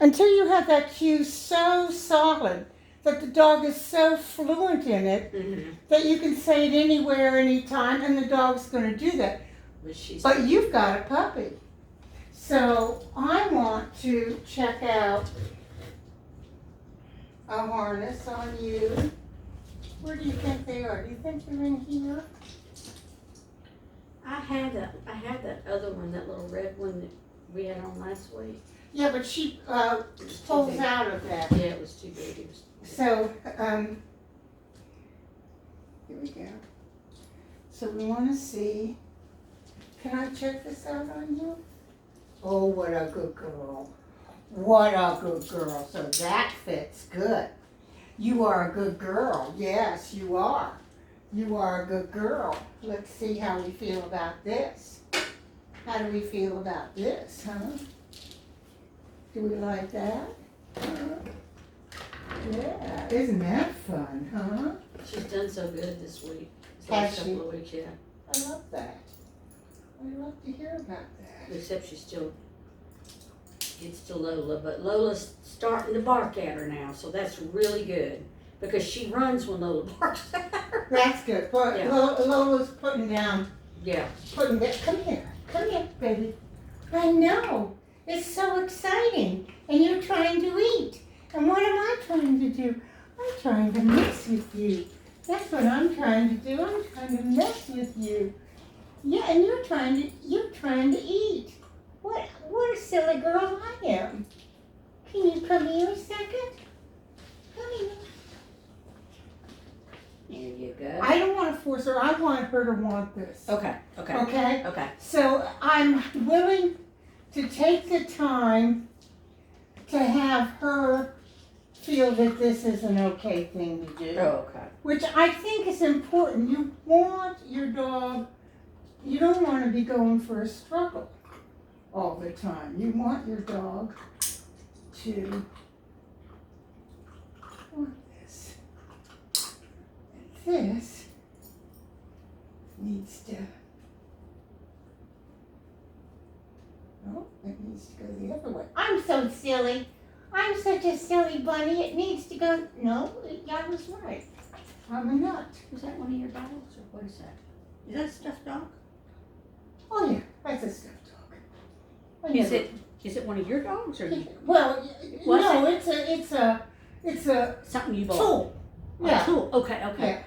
until you have that cue so solid that the dog is so fluent in it that you can say it anywhere, anytime, and the dog's going to do that. But you've got a puppy. So I want to check out a harness on you. Where do you think they are? Do you think they're in here? I have that other one, that little red one that we had on last week. Yeah, but she pulls out of that. Yeah, it was too big. So, here we go. So we want to see, can I check this out on you? Oh, what a good girl. What a good girl. So that fits good. You are a good girl. Yes, you are. You are a good girl. Let's see how we feel about this. How do we feel about this, huh? Do we like that? Yeah, isn't that fun, huh? She's done so good this week. Has she? Couple of weeks, yeah. I love that. I love to hear about that. Except she still gets to Lola, but Lola's starting to bark at her now, so that's really good. Because she runs when Lola barks at her. That's good. But Yeah. Lola's putting down. Yeah. Come here, baby. I know. It's so exciting. And you're trying to eat. And what am I trying to do? I'm trying to mess with you. That's what I'm trying to do. I'm trying to mess with you. Yeah, and you're trying to eat. What a silly girl I am. Can you come here a second? Come here. There you go. I don't want to force her. I want her to want this. Okay. Okay? So I'm willing to take the time to have her feel that this is an okay thing to do. Oh, okay. Which I think is important. You want your dog, you don't want to be going for a struggle all the time. You want your dog to want this. And this needs to, oh, it needs to go the other way. I'm so silly. I'm such a silly bunny. It needs to go, no, I was right. I'm a nut. Is that one of your dogs, or what is that? Is that a stuffed dog? Oh yeah, that's a stuffed dog. Is it one of your dogs, or you? Well, What's no, it's a Something you bought? tool. Yeah. Tool. Okay. Yeah.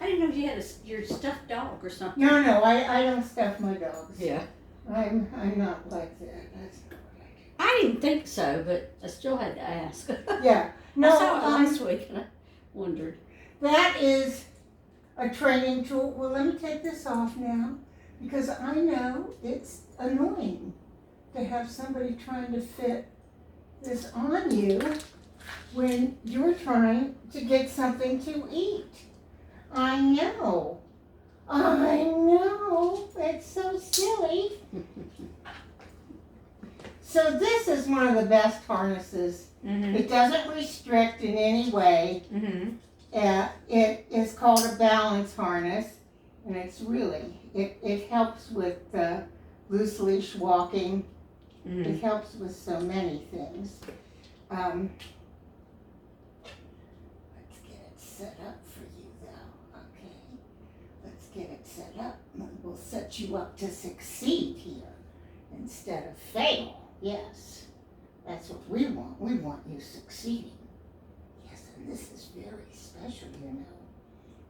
I didn't know you had your stuffed dog or something. No, I don't stuff my dogs. Yeah. I'm not like that. That's not what I do. I didn't think so, but I still had to ask. Yeah. I saw it last week and I wondered. That is a training tool. Well, let me take this off now because I know it's annoying to have somebody trying to fit this on you when you're trying to get something to eat. I know. It's so silly. So this is one of the best harnesses. Mm-hmm. It doesn't restrict in any way. Mm-hmm. It is called a balance harness, and it's really, it helps with loose leash walking. Mm-hmm. It helps with so many things. Let's get it set up for you though, okay? Let's get it set up. We'll set you up to succeed here instead of fail. Yes, that's what we want. We want you succeeding. Yes, and this is very special, you know.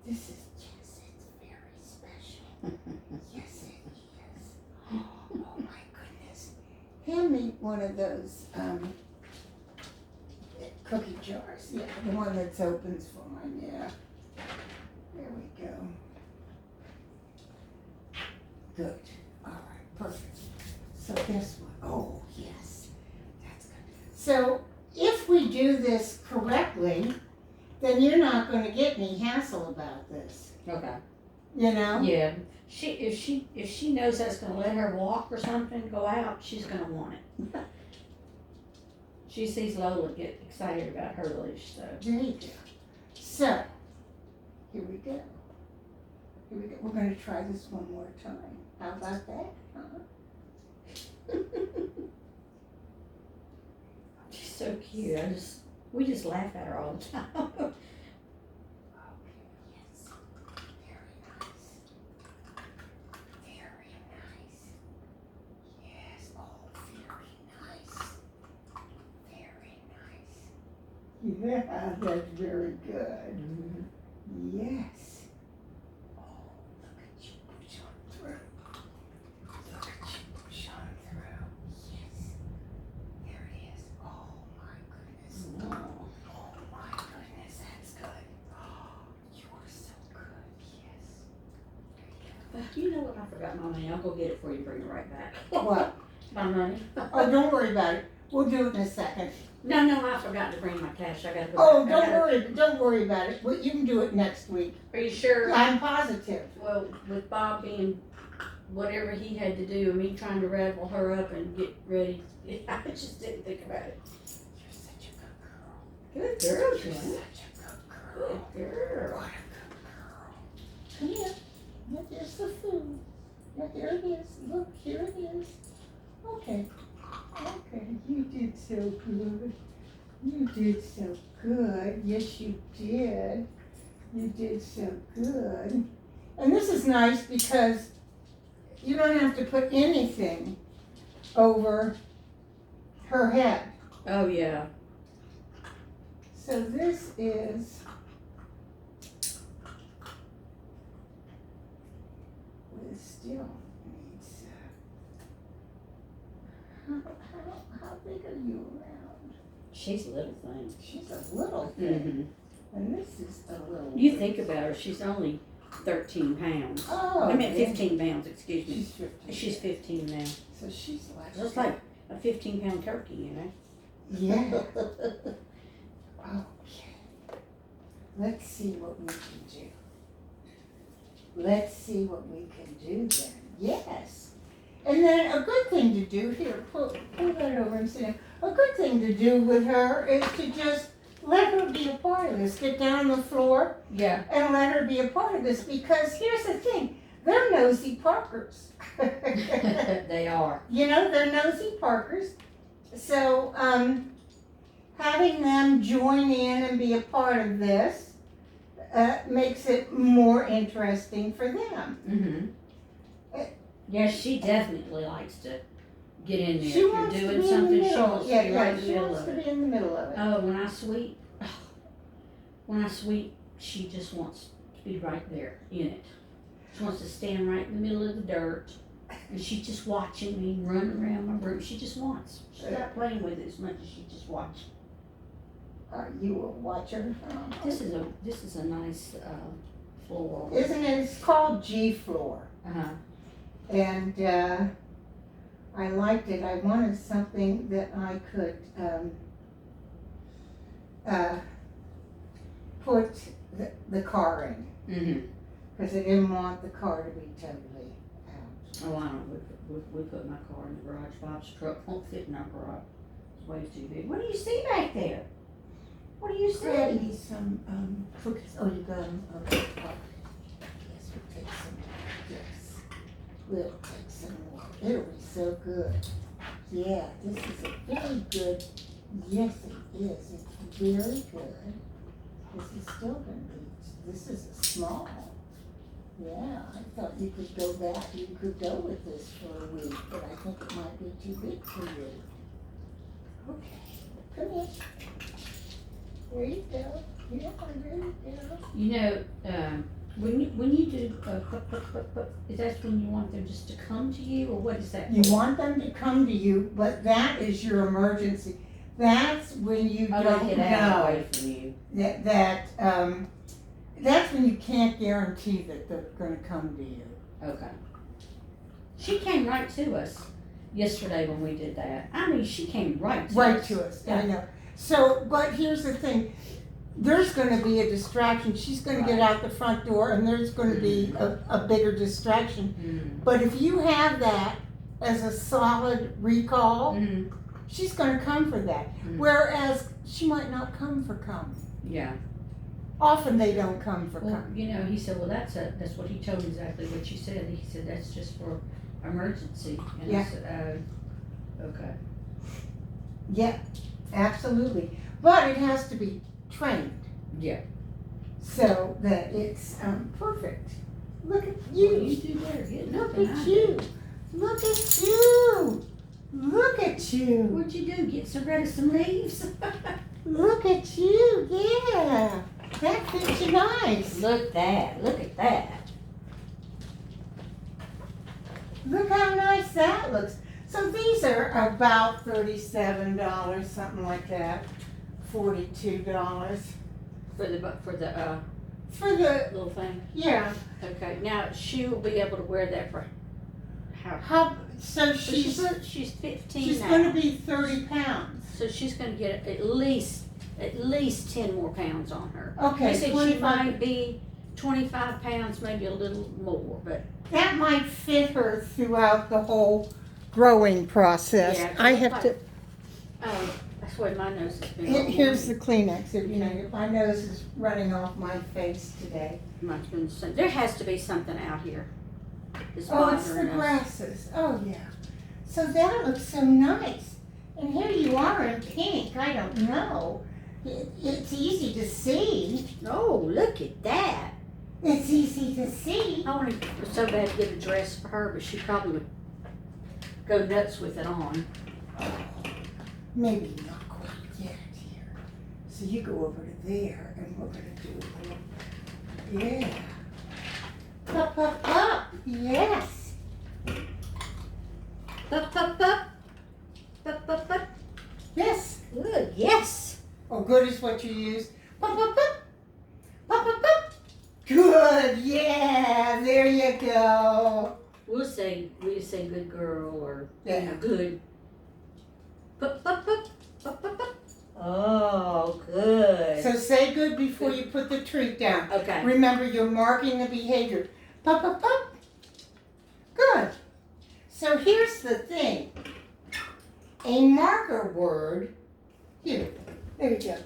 This is just, it's very special. Yes, it is. Oh my goodness. Hand me one of those cookie jars. Yeah, the one that's open's fine, yeah. There we go. Good. All right, perfect. So guess what? Oh, yes. That's good. So if we do this correctly, then you're not going to get any hassle about this. Okay. You know? Yeah. If she knows that's gonna let her walk or something, go out, she's gonna want it. She sees Lola get excited about her leash, so. There you go. So, here we go. Here we go. We're going to try this one more time. How about that? so cute. We just laugh at her all the time. Okay, yes. Very nice. Very nice. Yes, oh, very nice. Very nice. Yeah, that's very good. Yes. Oh, look at you push on through. Look at you push on through. Yes. There it is. Oh my goodness. Oh my goodness, that's good. Oh, you are so good. Yes. You know what? I forgot my money. I'll go get it for you and bring it right back. What? My money. Oh, don't worry about it. We'll do it in a second. No, I forgot to bring my cash. I gotta go. Oh, back. don't worry about it. Well, you can do it next week. Are you sure? I'm positive. Well, with Bob being whatever he had to do, and me trying to rattle her up and get ready, I just didn't think about it. You're such a good girl. Good girl, You're Jen. such a good girl. Good girl. What a good girl. Come here. Yeah, there's the food. Yeah, here it is. Look, here it is. Okay. Okay, you did so good. You did so good. Yes, you did. You did so good. And this is nice because you don't have to put anything over her head. Oh yeah. So this is, it still needs, how big are you around? She's a little thing. She's a little thing, and this is a little. You think about her. She's only 13 pounds. Oh. I mean yeah. 15 pounds. Excuse me. She's 15. She's 15 now. So she's like. Looks like a 15-pound turkey, you know. Yeah. Okay. Let's see what we can do. Let's see what we can do then. Yes. And then a good thing to do, here, pull that over and sit down. A good thing to do with her is to just let her be a part of this. Get down on the floor Yeah. and let her be a part of this, because here's the thing, they're nosy Parkers. They are. You know, they're nosy Parkers. So, having them join in and be a part of this makes it more interesting for them. Yeah, she definitely likes to get in there. She if wants you're to doing be something, in the she middle. wants Yeah, to be right in the she middle wants of to it. be in the middle of it. Oh, when I sweep, she just wants to be right there in it. She wants to stand right in the middle of the dirt, and she's just watching me run around my room. She just wants. She's not playing with it as much as she just wants. Are you a watcher? This is a nice floor. Isn't it? It's called G floor. And I liked it. I wanted something that I could put the car in, because I didn't want the car to be totally out. Oh, I don't. We put my car in the garage. Bob's truck won't fit in our garage. It's way too big. What do you see back there? What do you see? Ready some cookies. Oh, you got them. Okay. Yes, we'll take some. Yes, we'll take some more. It'll be so good. Yeah, this is a very good. Yes, it is. It's very good. This is still gonna be. This is a small. Yeah, I thought you could go back. You could go with this for a week, but I think it might be too big for you. Okay, come here. There you go. Yeah, there you go. You know, when you do is that when you want them just to come to you, or what is that? You want them to come to you, but that is your emergency. That's when you Oh, don't they get out know away from you. that's when you can't guarantee that they're gonna come to you. Okay. She came right to us yesterday when we did that. I mean, she came right to Right us. to us, Yeah. I know. So, but here's the thing, there's gonna be a distraction. She's gonna get out the front door and there's gonna be a bigger distraction. But if you have that as a solid recall, she's gonna come for that. Whereas she might not come for come. Yeah. Often they don't come for Well, come. you know, he said, well, that's what he told me exactly what you said. He said, that's just for emergency. And I Yeah. said, oh, okay. Yeah, absolutely. But it has to be trained. Yeah. So that it's perfect. Look at You you. do better getting up Look than I at do. you. Look at you. Look at you. What'd you do? Get rid of some leaves? Look at you. Yeah. That fits you nice. Look that. Look at that. Look how nice that looks. So these are about $37, something like that. $42 For the for the, little thing. yeah. Okay. Now she will be able to wear that for how? How, so she's 15 she's now. gonna be 30 pounds. So she's gonna get at least 10 more pounds on her. Okay, They said she 25. might be 25 pounds, maybe a little more, but That might fit her throughout the whole growing process. Yeah, I have to, that's why my nose has been. here's the Kleenex, if you know, my nose is running off my face today. Mine's been there has to be something out here. It's Oh, it's the bothering us. grasses, oh yeah. So that looks so nice. And here you are in pink, I don't know. It's easy to see. Oh, look at that. It's easy to see. I want to so bad to get a dress for her, but she probably would go nuts with it on. Maybe not quite yet here. So you go over to there and we're gonna do a little, yeah. Up, up, up, yes. Up, up, up. Up, up, up. Yes. Good, yes. Oh, good is what you use. Up, up, up. Up, up, up. Good, yeah, there you go. We say good girl or Yeah. good. Up, up, up. Up, up, up. Oh, good. So say good before you put the treat down. Okay. Remember, you're marking the behavior. Pop, pop, pop. Good. So here's the thing. A marker word, here, there you go.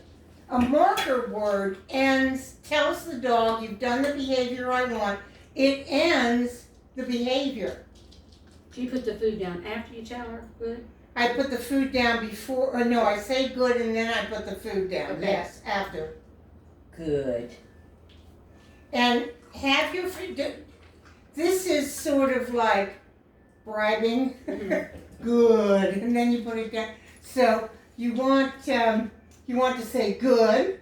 A marker word tells the dog you've done the behavior I want. It ends the behavior. Do you put the food down after you tell her good? I put the food down before, or no, I say good and then I put the food down. Okay. Yes, after. Good. And have your food, this is sort of like bribing. Good, and then you put it down. So you want to say good,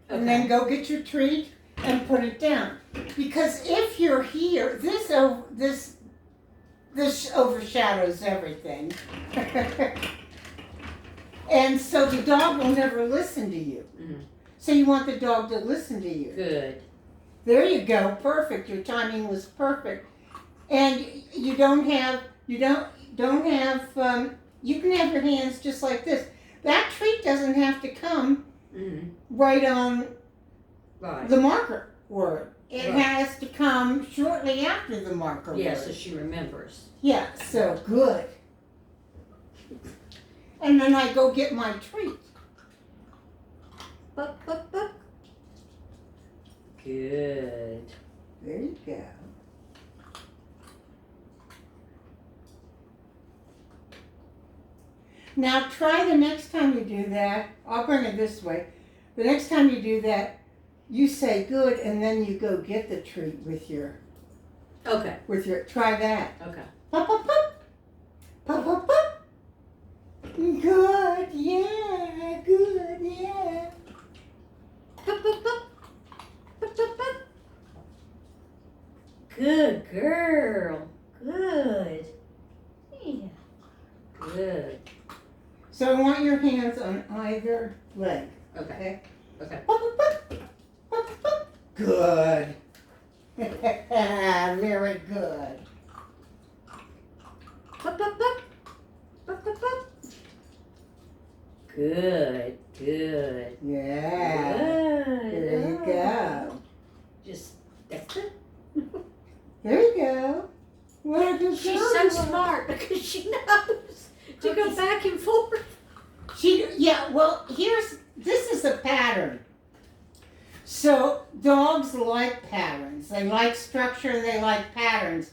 and then go get your treat and put it down. Because if you're here, this overshadows everything. And so the dog will never listen to you. Mhm. So you want the dog to listen to you. Good. There you go, perfect. Your timing was perfect. And you can have you can have your hands just like this. That treat doesn't have to come right on Right. the marker word. It Right. has to come shortly after the marker Yeah, word. so she remembers. Yeah, so good. And then I go get my treat. Bup, bup, bup. Good. There you go. Now try the next time you do that. I'll bring it this way. The next time you do that, you say good and then you go get the treat with your, Okay. try that. Okay. Pop, pop, pop. Pop, pop, pop. Good, yeah, good, yeah. Bup, bup, bup. Bup, bup, bup. Good girl. Good. Yeah. Good. So I want your hands on either leg. Okay. Okay. Pop, pop, pop. Pop, pop, pop. Good. Very good. Bup, bup, bup. Bup, bup, bup. Good. Good. Yeah. Good. There you go. Just that's it. There you go. What a good She's girl. so smart because she knows to go back and forth. Well, this is a pattern. So dogs like patterns. They like structure and they like patterns.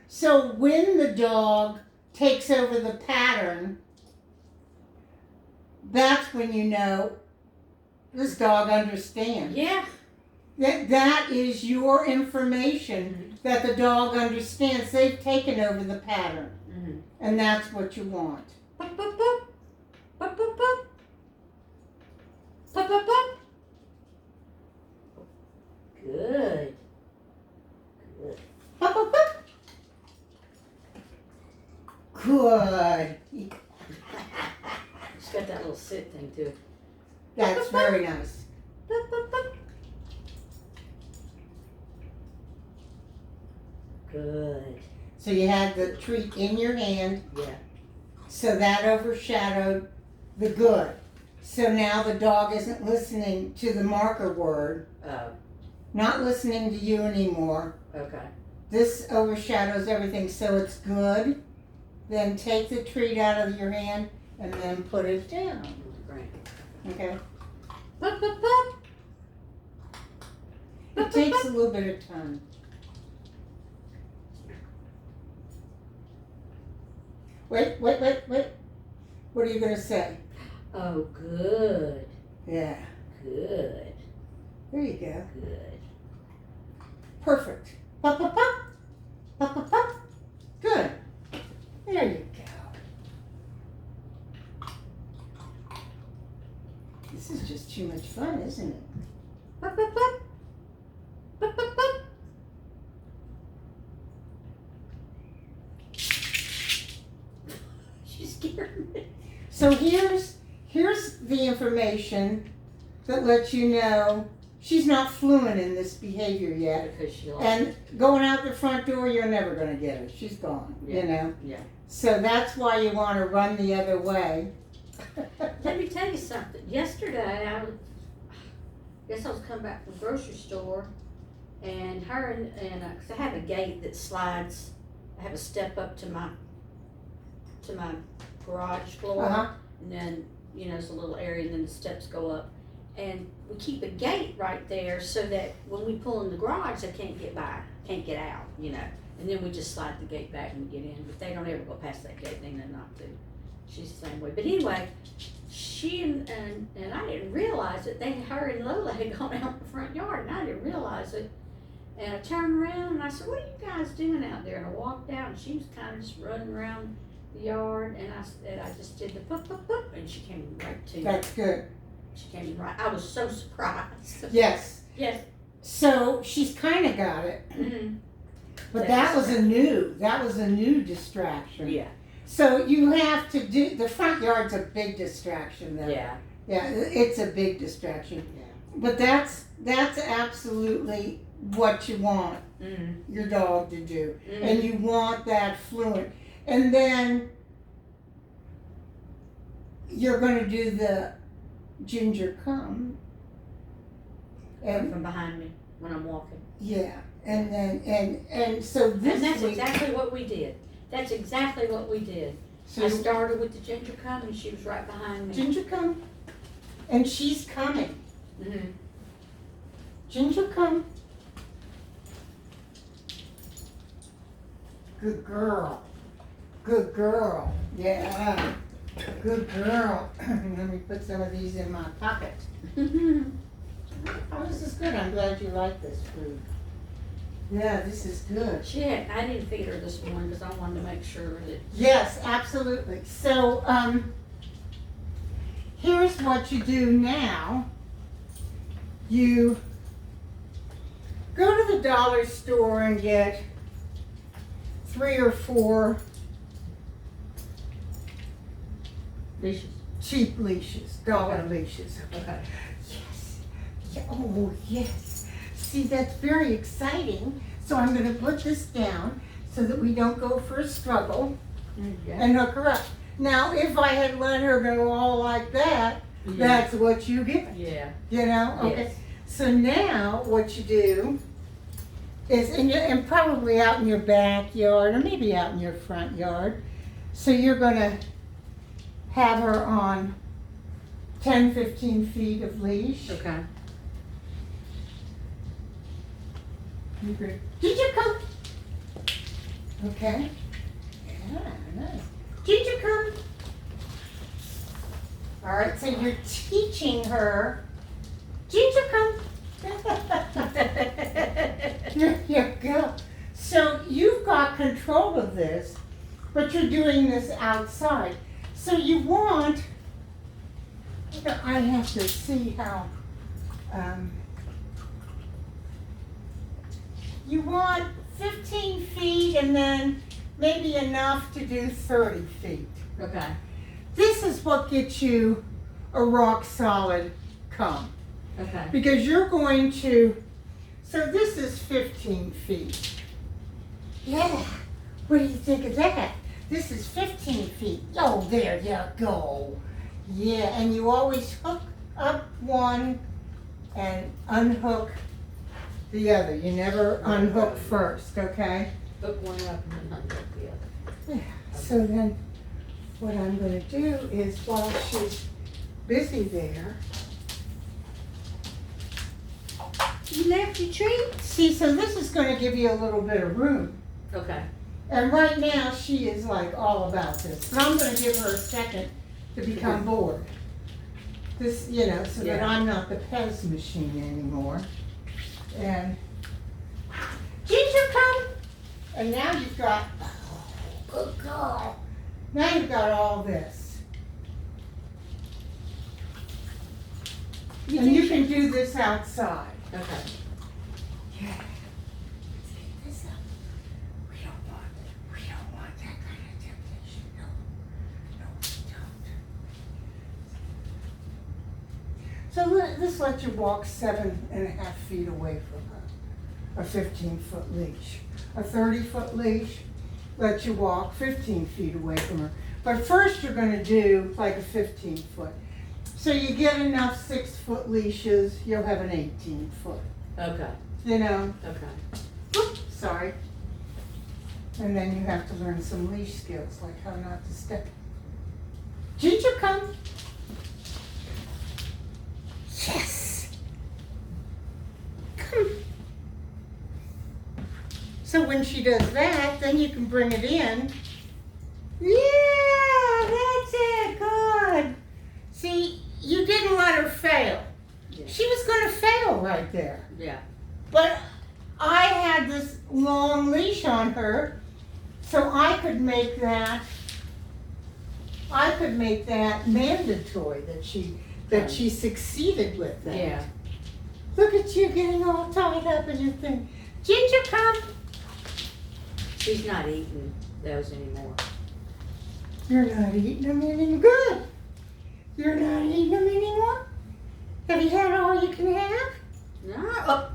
So when the dog takes over the pattern, that's when you know this dog understands. Yeah. That is your information that the dog understands. They've taken over the pattern. Mm-hmm. And that's what you want. Boop, boop, boop. Boop, boop, boop. Boop, boop, boop. Good. Good. Bup, bup, bup. Good. It's got that little sit thing to it. That's very nice. Boop, boop, boop. Good. So you had the treat in your hand, Yeah. so that overshadowed the good. So now the dog isn't listening to the marker word, Oh, not listening to you anymore. okay. This overshadows everything, so it's good. Then take the treat out of your hand and then put it down. Great. Okay? Boop, boop, boop. It takes a little bit of time. Wait. What are you going to say? Oh, good. Yeah. Good. There you go. Good. Perfect. Pop, pop, pop. Pop, pop, pop. Good. There you go. This is just too much fun, isn't it? Boop, boop, boop. Boop, boop, boop. She scared me. So here's the information that lets you know she's not fluent in this behavior yet. Because she likes And going out the front door, you're never going to get her. She's gone, you know? Yeah. So that's why you want to run the other way. Let me tell you something. Yesterday, I guess I was coming back from the grocery store, and her and cause I have a gate that slides. I have a step up to my garage floor, Uh-huh. and then there's a little area, and then the steps go up. And we keep a gate right there so that when we pull in the garage, they can't get by, can't get out, And then we just slide the gate back and we get in. But they don't ever go past that gate. They know not to. She's the same way. But anyway, she and I didn't realize it. Her and Lola had gone out in the front yard, and I didn't realize it. And I turned around and I said, "What are you guys doing out there?" And I walked out, and she was kind of just running around the yard. And I just did the poop, poop, poop, and she came right to me. That's good. She came right. I was so surprised. Yes. Yes. So she's kind of got it. Mm-hmm. But that was a new distraction. Yeah. So you have to do, the front yard's a big distraction though. Yeah. Yeah, it's a big distraction. Yeah. But that's absolutely what you want Mm-hmm. your dog to do. Mm-hmm. And you want that fluent. And then you're going to do the ginger come. And From behind me when I'm walking. yeah, and then and so this And that's week, exactly what we did. That's exactly what we did. so I started with the ginger cum, and she was right behind me. ginger come, and she's coming. Mm-hmm. Ginger come. Good girl. Good girl. Yeah. Good girl. Let me put some of these in my pocket. Oh, this is good. I'm glad you like this food. Yeah, this is good. I didn't feed her this morning because I wanted to make sure that. Yes, absolutely. So, here's what you do now. You go to the dollar store and get 3 or 4 Leashes. cheap leashes, dollar leashes. Okay. Yes. Yeah, oh, yes. See, that's very exciting. So I'm going to put this down so that we don't go for a struggle and hook her up. Now, if I had let her go all like that, that's what you get. Yeah. You know? Okay. Yes. So now what you do is, and probably out in your backyard or maybe out in your front yard, so you're going to have her on 10, 15 feet of leash. Okay. Did you come? Okay. Yeah, nice. Did you come? All right, so you're teaching her. Ginger, come. There you go. So you've got control of this, but you're doing this outside. So you want, I have to see how, you want 15 feet and then maybe enough to do 30 feet. Okay. This is what gets you a rock solid comb. Okay. Because you're going to, so this is 15 feet. Yeah, what do you think of that? This is 15 feet. Oh, there you go. Yeah, and you always hook up one and unhook the other. You never unhook first, okay? Hook one up and then unhook the other. Yeah, so then what I'm going to do is while she's busy there, You left your treat? see, so this is going to give you a little bit of room. Okay. And right now, she is like all about this. But I'm going to give her a second to become bored. This, you know, so that Yeah. I'm not the Pez machine anymore. And Ginger, come. And now you've got, oh, good girl. Now you've got all this. And you can do this outside. Okay. Yeah. Let's get this up. We don't want that kind of temptation. No, we don't. So this lets you walk 7.5 feet away from her. A 15-foot leash. A 30-foot leash lets you walk 15 feet away from her. But first you're going to do like a 15-foot. So you get enough 6-foot leashes, you'll have an 18-foot. Okay. You know? Okay. Oops, sorry. And then you have to learn some leash skills, like how not to step. Ginger, come. Yes. Come. So when she does that, then you can bring it in. Yeah, that's it. Good. See, you didn't let her fail. Yeah. She was going to fail right there. Yeah. But I had this long leash on her, so I could make that mandatory that she succeeded with that. Yeah. Look at you getting all tied up in your thing. Ginger, come. She's not eating those anymore. You're not eating them anymore. Good. You're not eating them anymore? Have you had all you can have? No. Oh.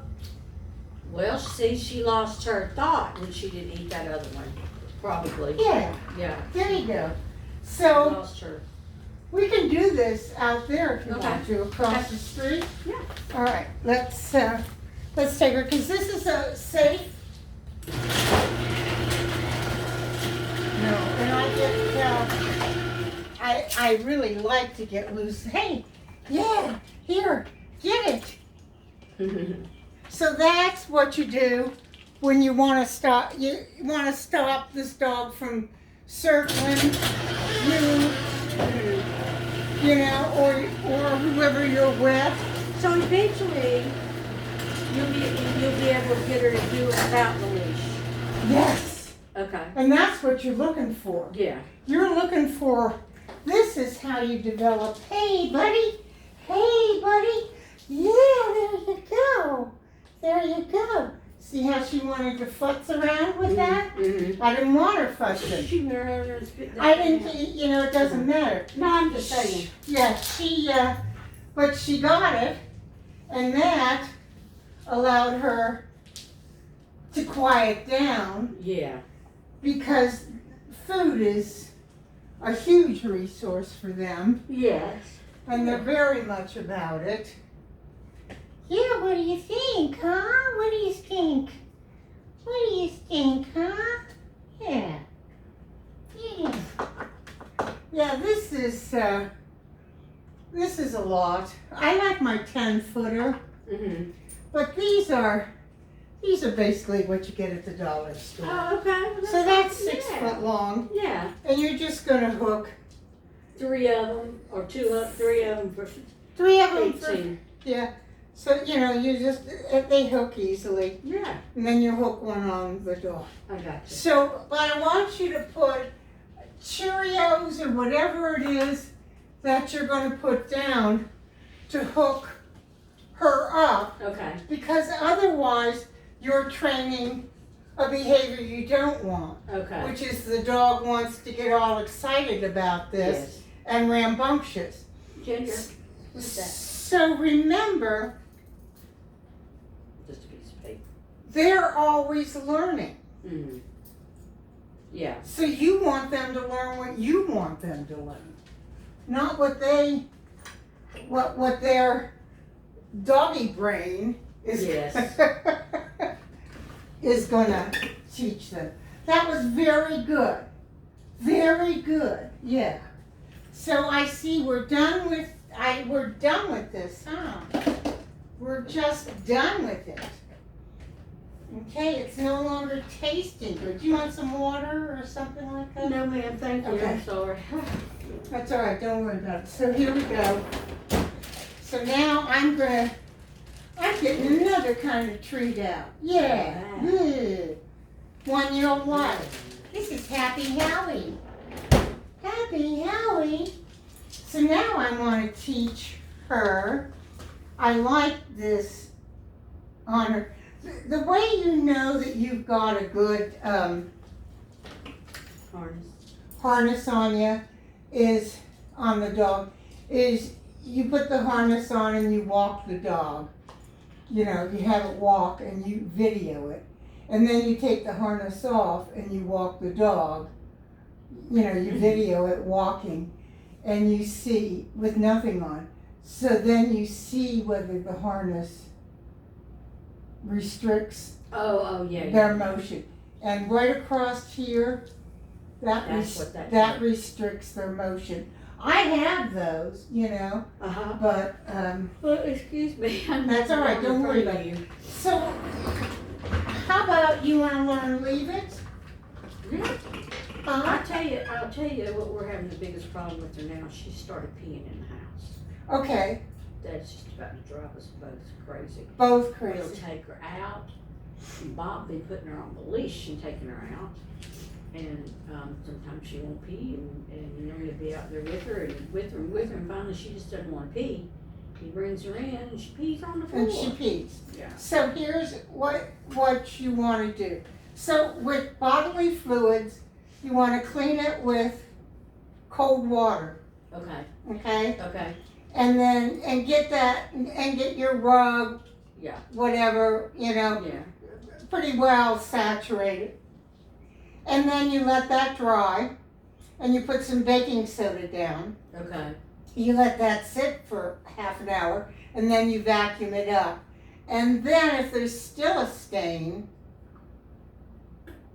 Well, see, she lost her thought when she didn't eat that other one. Probably. Yeah. Yeah. There you go. She So lost her. we can do this out there if you Okay. want to, across the street. Yeah. All right, let's take her, because this is a safe. No, and I really like to get loose. Hey, yeah, here, get it. So that's what you do when you want to stop. You want to stop this dog from circling you know, or whoever you're with. So eventually, you'll be able to get her to do it without the leash. Yes, Okay. and that's what you're looking for. Yeah. You're looking for, this is how you develop, hey buddy, yeah, there you go, there you go. See how she wanted to futz around with that? Mm-hmm. I didn't want her futzing. She never spit that I didn't, out. you know, it doesn't matter. No, I'm just saying. Yeah, but she got it, and that allowed her to quiet down, Yeah. because food is a huge resource for them, Yes. and they're very much about it. Yeah, what do you think, huh? What do you think? What do you think, huh? Yeah. Yeah, this is a lot. I like my 10-footer, Mm-hmm. but these are basically what you get at the dollar store. Oh, okay. Well, So that's yeah. 6 foot long, Yeah. and you're just gonna hook. 3 of them. or 3 of them for 3 of them for, 18. yeah. So, you know, you just, they hook easily. Yeah, And then you hook one on the dog. I got you. So, but I want you to put Cheerios or whatever it is that you're going to put down to hook her up, Okay. because otherwise you're training a behavior you don't want, Okay. which is the dog wants to get all excited about this and rambunctious. Ginger. What's that? So remember, Just a piece of paper. they're always learning. Mm-hmm. Yeah. So you want them to learn what you want them to learn, not what their doggy brain is is gonna teach them. That was very good, very good. Yeah. So I see we're done with this, huh? We're just done with it. Okay, it's no longer tasting good. Do you want some water or something like that? No, ma'am, thank you. Okay. I'm sorry. That's all right, don't worry about it. So here we go. So now I'm getting another kind of treat out. Yeah, good. One you'll like. This is Happy Howie. Happy Howie. So now I want to teach her. I like this on her. The way you know that you've got a good harness on you is on the dog is you put the harness on and you walk the dog. You know, you have it walk and you video it. And then you take the harness off and you walk the dog. You know, you video it walking and you see with nothing on. So then you see whether the harness restricts their motion. And right across here, that restricts their motion. I have those, you know, but well, excuse me. That's all right. Don't worry about you. So, how about you want to learn leave it? Yeah. I'll tell you what we're having the biggest problem with her now. She started peeing in the house. Okay. That's just about to drive us both crazy. Both We'll crazy. take her out. And Bob been putting her on the leash and taking her out. And sometimes she won't pee, and you know, he'll be out there with her, and finally she just doesn't want to pee. He brings her in, and she pees on the floor. And she pees. Yeah. So here's what you want to do. So with bodily fluids, you want to clean it with cold water. Okay. Okay. Okay. And then get your rug. Yeah. Whatever, you know. Yeah. Pretty well saturated. And then you let that dry, and you put some baking soda down. Okay. You let that sit for half an hour, and then you vacuum it up. And then if there's still a stain,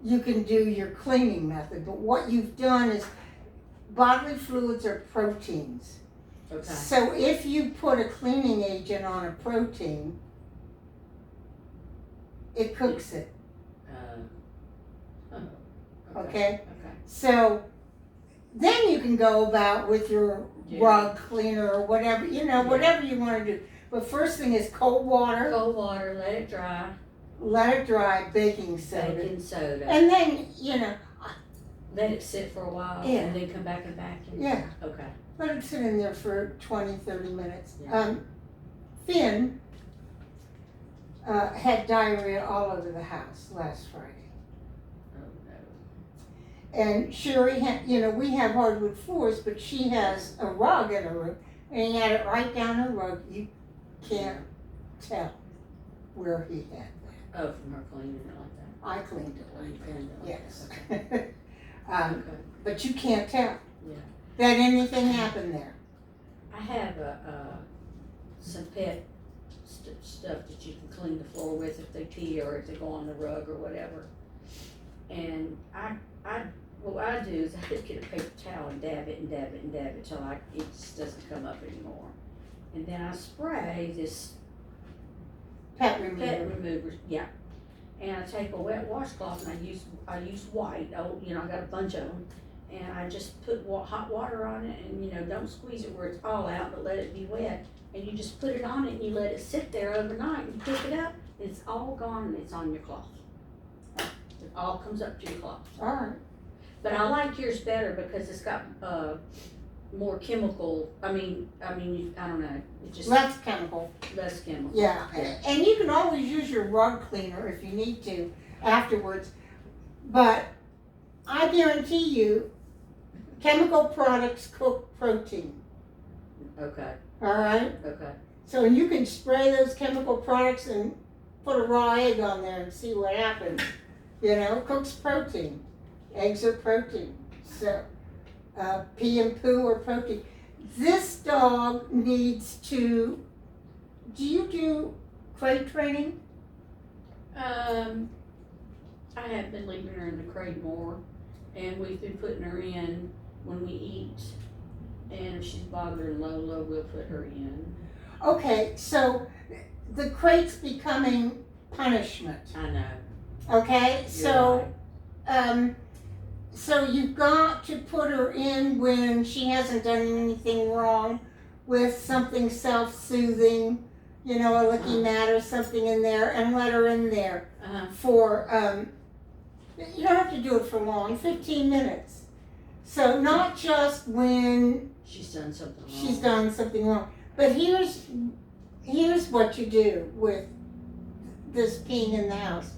you can do your cleaning method. But what you've done is, bodily fluids are proteins. Okay. So if you put a cleaning agent on a protein, it cooks it. Okay? Okay. So then you can go about with your rug cleaner or whatever, you know, whatever you want to do. But first thing is cold water. Cold water, let it dry. Let it dry, baking soda. Baking soda. And then, you know. Let it sit for a while, Yeah. and then come back and vacuum. Yeah. Okay. Let it sit in there for 20, 30 minutes. Yeah. Finn had diarrhea all over the house last Friday. And Sherry had, you know, we have hardwood floors, but she has a rug in her room, and he had it right down her rug. You can't tell where he had that. Oh, from her cleaning it like that. I cleaned it Oh, you like cleaned it that, like yes. that. Okay. Okay. But you can't tell Yeah. that anything happened there. I have some pet stuff that you can clean the floor with if they pee or if they go on the rug or whatever. And what I do is I just get a paper towel and dab it and dab it and dab it till it just doesn't come up anymore. And then I spray this Pet remover. remover, yeah. And I take a wet washcloth and I use white. Oh, you know, I got a bunch of them, and I just put hot water on it, and don't squeeze it where it's all out, but let it be wet. And you just put it on it and you let it sit there overnight and pick it up, and it's all gone and it's on your cloth. It all comes up to your cloth. Alright. But I like yours better because it's got more chemical. I mean, I don't know. It just Less chemical. less chemical. Yeah, and you can always use your rug cleaner if you need to afterwards. But I guarantee you, chemical products cook protein. Okay. All right? Okay. So you can spray those chemical products and put a raw egg on there and see what happens. Cooks protein. Eggs are protein. So pee and poo are protein. This dog needs to, do you do crate training? I have been leaving her in the crate more, and we've been putting her in when we eat. And if she's bothering Lola, we'll put her in. Okay, so the crate's becoming punishment. I know. Okay, You're so right. so you've got to put her in when she hasn't done anything wrong, with something self-soothing, a licking mat or something in there, and let her in there for you don't have to do it for long, 15 minutes. So not just when She's done something wrong. she's done something wrong. But here's what you do with this peeing in the house.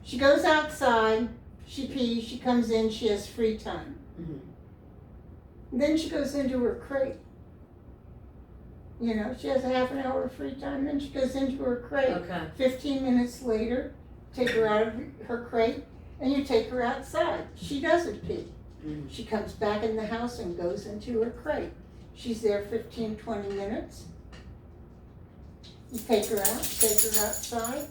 She goes outside, she pees, she comes in, she has free time. Mm-hmm. Then she goes into her crate. She has a half an hour of free time, then she goes into her crate. Okay. 15 minutes later, take her out of her crate, and you take her outside. She doesn't pee. Mm-hmm. She comes back in the house and goes into her crate. She's there 15, 20 minutes. You take her out, take her outside.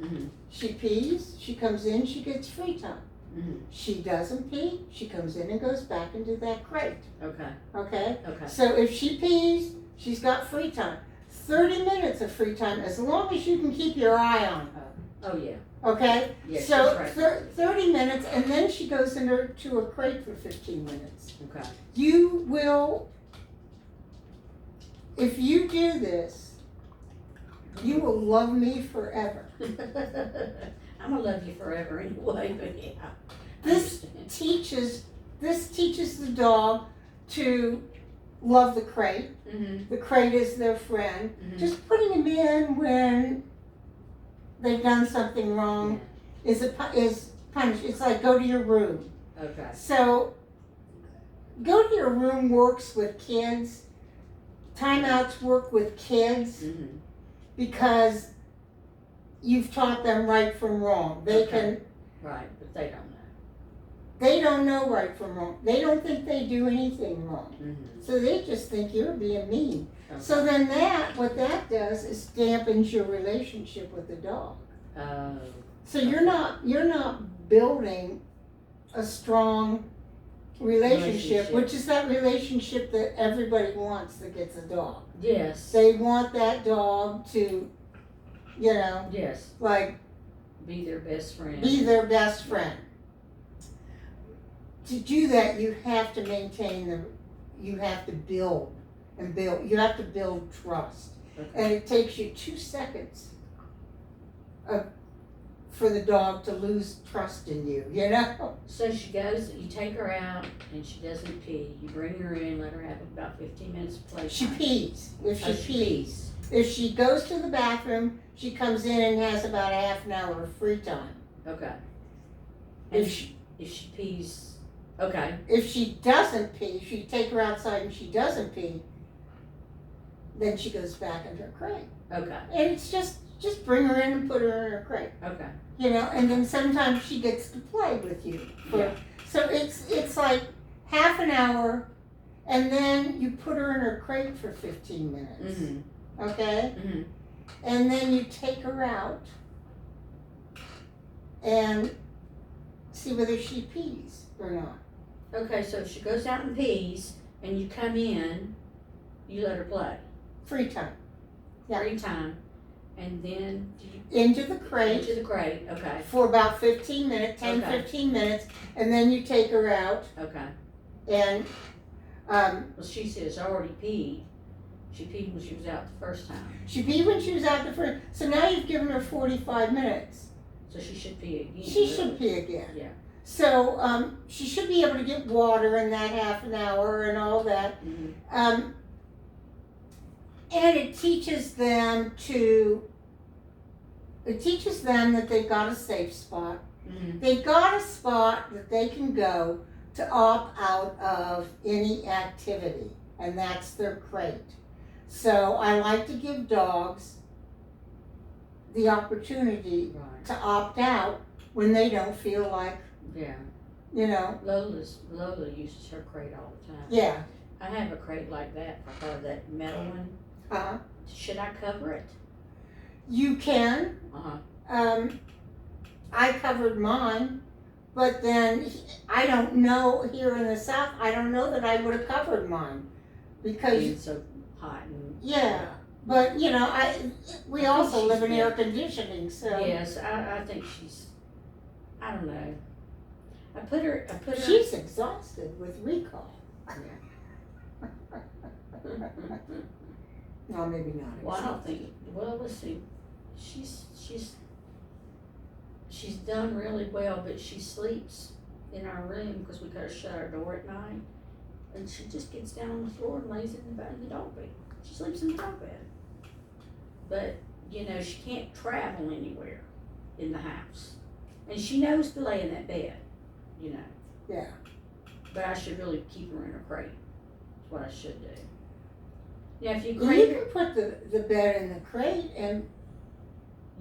Mm-hmm. She pees, she comes in, she gets free time. Mm-hmm. She doesn't pee, she comes in and goes back into that crate. Okay. Okay? Okay. So if she pees, she's got free time. 30 minutes of free time, as long as you can keep your eye on her. Oh yeah. Okay? Yeah, So she's right. 30 minutes, and then she goes into a crate for 15 minutes. Okay. You will, if you do this, you will love me forever. I'm gonna love you forever anyway, but yeah. This teaches the dog to love the crate. Mm-hmm. The crate is their friend. Mm-hmm. Just putting them in when they've done something wrong is punish. It's like go to your room. Okay. So go to your room works with kids. Timeouts work with kids Mm-hmm. because you've taught them right from wrong. They can. Right, but they don't know. They don't know right from wrong. They don't think they do anything wrong. Mm-hmm. So they just think you're being mean. Okay. So then what that does is dampens your relationship with the dog. So you're not building a strong relationship, which is that relationship that everybody wants that gets a dog. Yes. They want that dog to, Yes. like Be their best friend. be their best friend. To do that, you have to you have to build, you have to build trust. Okay. And it takes you 2 seconds for the dog to lose trust in you, So she goes, you take her out, and she doesn't pee. You bring her in, let her have about 15 minutes of playtime. She pees. If she Oh, she pees. If she goes to the bathroom, she comes in and has about a half an hour of free time. Okay. And If she pees, okay. If she doesn't pee, if you take her outside and she doesn't pee, then she goes back into her crate. Okay. And it's just bring her in and put her in her crate. Okay. And then sometimes she gets to play with you. Yeah. So it's like half an hour, and then you put her in her crate for 15 minutes. Mm-hmm. Okay? Mm-hmm. And then you take her out and see whether she pees or not. Okay, so if she goes out and pees, and you come in, you let her play. Free time. Yeah. Free time. And then into the crate into the crate. Okay. for about 15 minutes, 10, Okay. 15 minutes, and then you take her out Okay. and, Well, she says she already peed. She peed when she was out the first time. she peed when she was out the first, so now you've given her 45 minutes. So she should pee again. She really. should pee again. Yeah. So, she should be able to get water in that half an hour and all that. Mm-hmm. And it teaches them that they've got a safe spot. Mm-hmm. They've got a spot that they can go to opt out of any activity, and that's their crate. So I like to give dogs the opportunity Right. to opt out when they don't feel like, Yeah. you know, Lola uses her crate all the time. yeah. I have a crate like that for her, that metal one. Uh-huh. Should I cover it? You can. I covered mine, but then I don't know, here in the South, I don't know that I would have covered mine. Because, It's so hot and. yeah, but you know, we I think also she's live in air good. conditioning, so. Yes, I think she's. I don't know. I put her. She's exhausted with recall. No, maybe not. Well, I don't think. Well, let's see. She's done really well, but she sleeps in our room because we gotta shut our door at night, and she just gets down on the floor and lays in the dog bed. She sleeps in the dog bed. But you know, she can't travel anywhere in the house, and she knows to lay in that bed. You know. Yeah. But I should really keep her in her crate. That's what I should do. Yeah, if you You crate can put the bed in the crate and.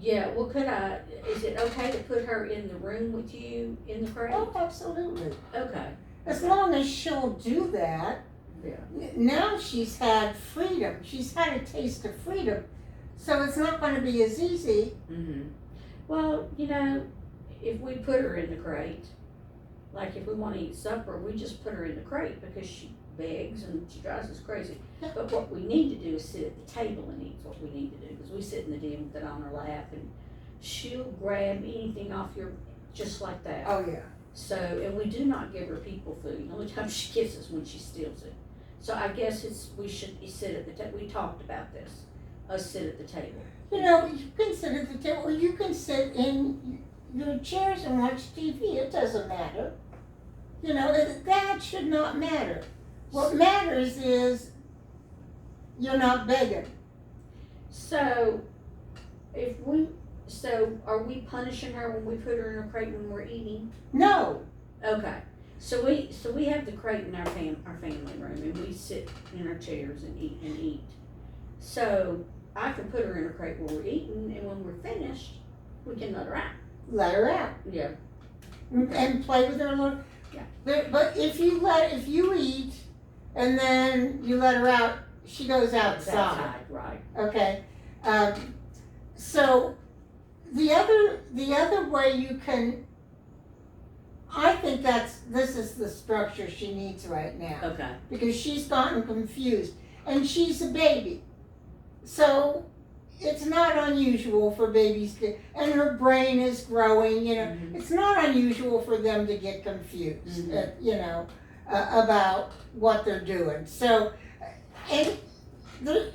Yeah, well, is it okay to put her in the room with you in the crate? Oh, absolutely. Okay. As long as she'll do that. Yeah. Now she's had freedom. She's had a taste of freedom. So it's not going to be as easy. Mm-hmm. Well, you know, if we put her in the crate, like if we want to eat supper, we just put her in the crate because she begs and she drives us crazy. But what we need to do is sit at the table and eat. What we need to do, because we sit in the den with it on her lap, and she'll grab anything off your, just like that. Oh, yeah. So, and we do not give her people food. The only time she gives us when she steals it. So I guess we should sit at the table. We talked about this. Us sit at the table. You know, you can sit at the table, or you can sit in your chairs and watch TV. It doesn't matter. You know, that should not matter. What matters is you're not begging. So, are we punishing her when we put her in a crate when we're eating? No. Okay. So we have the crate in our family room, and we sit in our chairs and eat. So I can put her in a crate when we're eating, and when we're finished, we can let her out. Let her out. Yeah. And play with her a little. Yeah. But if you eat and then you let her out, she goes outside. Right. Okay. So the other way you can, I think this is the structure she needs right now. Okay. Because she's gotten confused, and she's a baby. So it's not unusual for babies to, and her brain is growing, you know, Mm-hmm. It's not unusual for them to get confused, Mm-hmm. you know, about what they're doing. So, and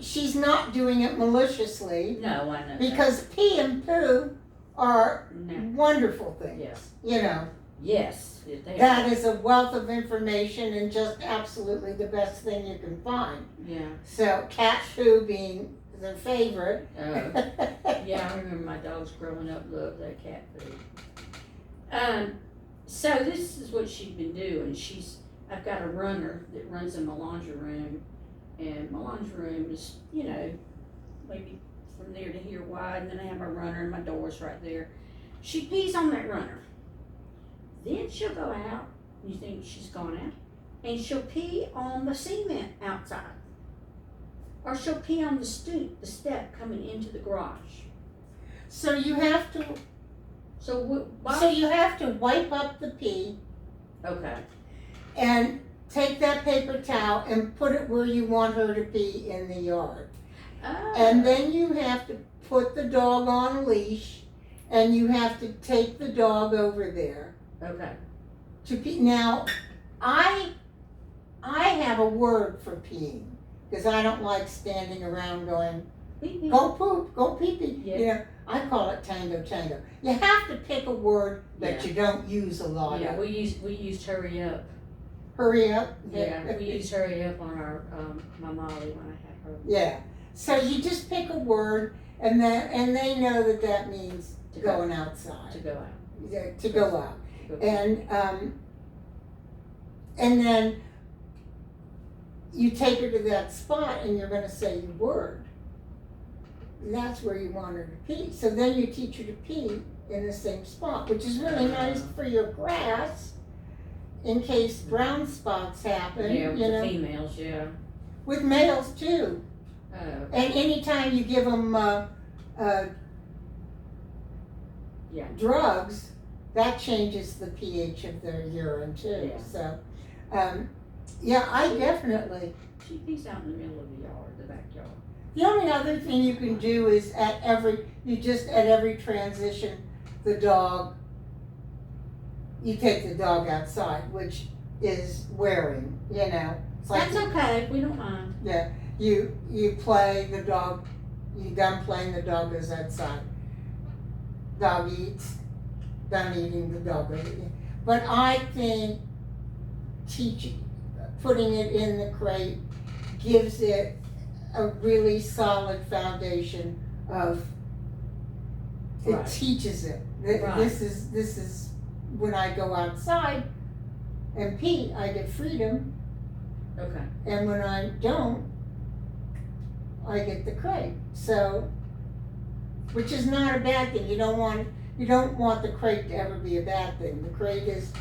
she's not doing it maliciously, No, I know. because pee and poo are No. wonderful things, Yes. you know. Yes. That is a wealth of information and just absolutely the best thing you can find. Yeah. So cat poo being the favorite. Yeah, I remember my dogs growing up loved that cat food. So this is what she's been doing. I've got a runner that runs in my laundry room, and my laundry room is, you know, maybe from there to here wide, and then I have my runner and my door's right there. She pees on that runner. Then she'll go out, you think she's gone out, and she'll pee on the cement outside. Or she'll pee on the stoop, the step coming into the garage. So you have to. So you have to wipe up the pee Okay. and take that paper towel and put it where you want her to pee in the yard. And then you have to put the dog on a leash, and you have to take the dog over there Okay. to pee. Now, I have a word for peeing, because I don't like standing around going, go poop, go pee pee. Yeah. You know, I call it tango tango. You have to pick a word that Yeah. you don't use a lot Yeah, of. we used hurry up. Hurry up. Yeah, we used hurry up on our my Molly when I had her. Yeah. So you just pick a word, and they know that means To go. going outside. To go out. Yeah, to go out. To go And then you take her to that spot, and you're going to say your word. And that's where you want her to pee. So then you teach her to pee in the same spot, which is really nice for your grass, in case brown spots happen. Yeah, with you the know, females, yeah. with males too. Oh. And anytime you give them Yeah. drugs, that changes the pH of their urine too. Yeah. So, yeah, I definitely. She pees out in the middle of the yard, the backyard. The only other thing you can do is at every transition, you take the dog outside, which is wearing, you know. It's like That's okay, we don't mind. Yeah, you play the dog, you done playing, the dog goes outside. Dog eats, done eating, the dog goes eating. But I think putting it in the crate gives it a really solid foundation of, it Right. teaches it. Right. This is when I go outside and pee, I get freedom. Okay. And when I don't, I get the crate. So, which is not a bad thing. You don't want the crate to ever be a bad thing. The crate is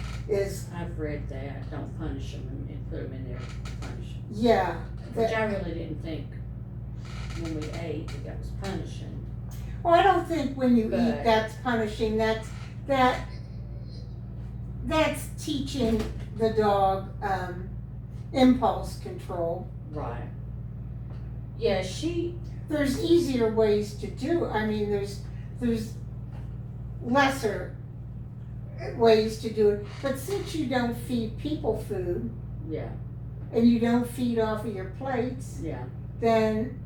I've read that, don't punish them and put them in there to punish them. yeah. Which I really didn't think when we ate that was punishing. Well, I don't think when you eat But- that's punishing. That's teaching the dog impulse control. Right. Yeah, There's easier ways to do. I mean, there's lesser ways to do it. But since you don't feed people food yeah, and you don't feed off of your plates, yeah. then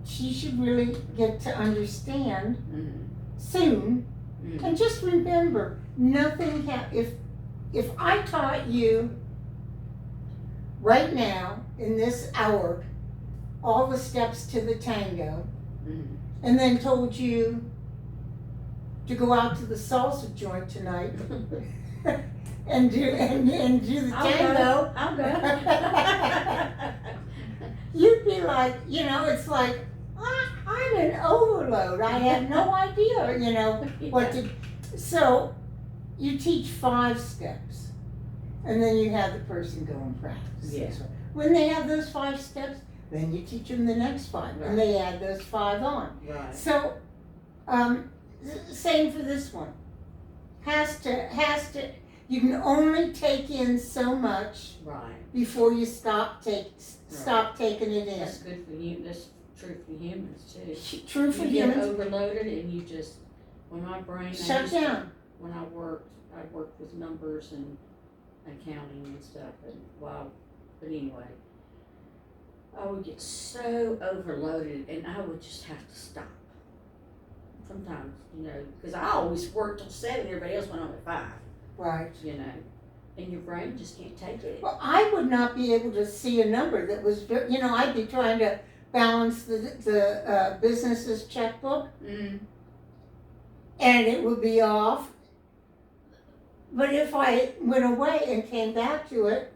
she should really get to understand Mm-hmm. soon. Mm-hmm. And just remember, nothing if I taught you right now in this hour all the steps to the tango, Mm-hmm. and then told you to go out to the salsa joint tonight and do the tango, I'll go. you'd be like, it's like, I'm an overload. I have no idea, what to. So you teach 5 steps, and then you have the person go and practice. Yeah. When they have those 5 steps, then you teach them the next 5, Right. and they add those 5 on. Right. So, same for this one. Has to. You can only take in so much Right. before you stop taking it in. That's good for you. That's true for humans too. True for You get humans. overloaded and you just, when my brain, Shut down. When I worked with numbers and accounting and stuff, and wow, but anyway, I would get so overloaded and I would just have to stop. Sometimes, because I always worked till 7, everybody else went home at 5, Right. and your brain just can't take it. Well, I would not be able to see a number that was, I'd be trying to balance the business's checkbook, Mm. and it would be off. But if I went away and came back to it,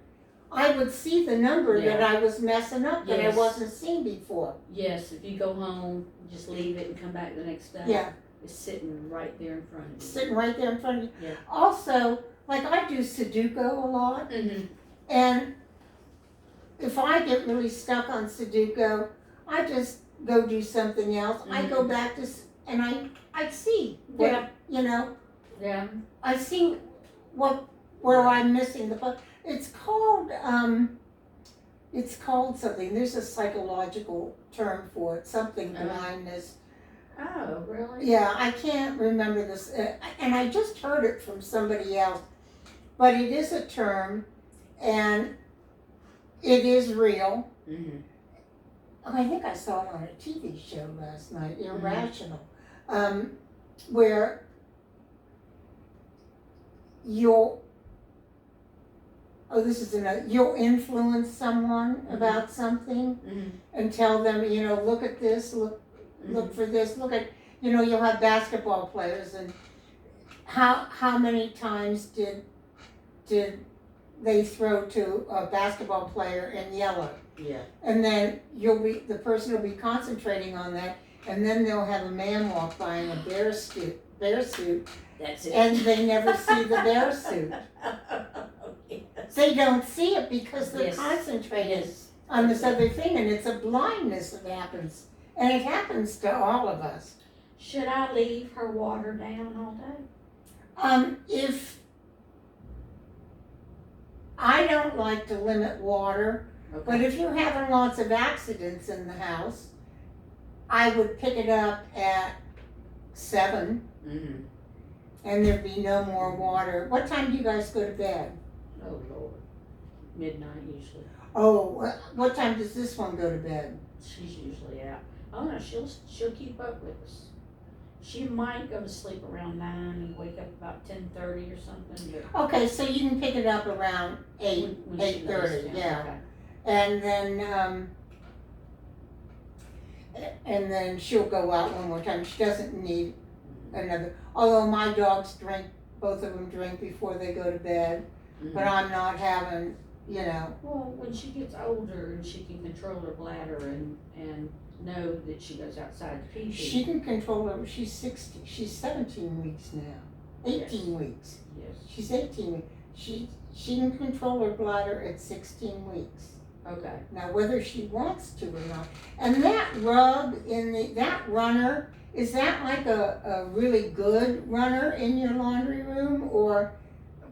I would see the number that I was messing up that Yes. I wasn't seeing before. Yes, if you go home, just leave it and come back the next day. Yeah, It's sitting right there in front of you. sitting right there in front of you. Yeah. Also, like I do Sudoku a lot, Mm-hmm. and if I get really stuck on Sudoku, I just go do something else. I go back to, and I see what, Yeah. Yeah. I see where I'm missing the puzzle. It's called something. There's a psychological term for it, something blindness. Oh, really? Yeah, I can't remember this, and I just heard it from somebody else, but it is a term, and it is real. Mm-hmm. Oh, I think I saw it on a TV show last night, Irrational, where you'll you'll influence someone about something and tell them, look at this, look for this, look at, you'll have basketball players, and how many times did they throw to a basketball player in yellow? Yeah. And then the person will be concentrating on that, and then they'll have a man walk by in a bear suit, That's it. and they never see the bear suit. Yes. They don't see it because they're Yes. concentrated Yes. on this other thing, and it's a blindness that happens. And it happens to all of us. Should I leave her water down all day? If I don't like to limit water, but if you're having lots of accidents in the house, I would pick it up at 7, and there'd be no more water. What time do you guys go to bed? Oh, Lord. Midnight usually. Oh, what time does this one go to bed? She's usually out. Oh no, she'll keep up with us. She might go to sleep around 9 and wake up about 10:30 or something. But Okay, so you can pick it up around 8, when she lays 8:30, down, yeah. okay. And then she'll go out one more time. She doesn't need another, although my dogs drink, both of them drink before they go to bed, but I'm not having, Well, when she gets older and she can control her bladder and know that she goes outside to pee. She can control her, she's 17 weeks now, 18 weeks. Yes. She's 18 weeks. She can control her bladder at 16 weeks. Okay. Now, whether she wants to or not. And that rug that runner, is that like a really good runner in your laundry room, or?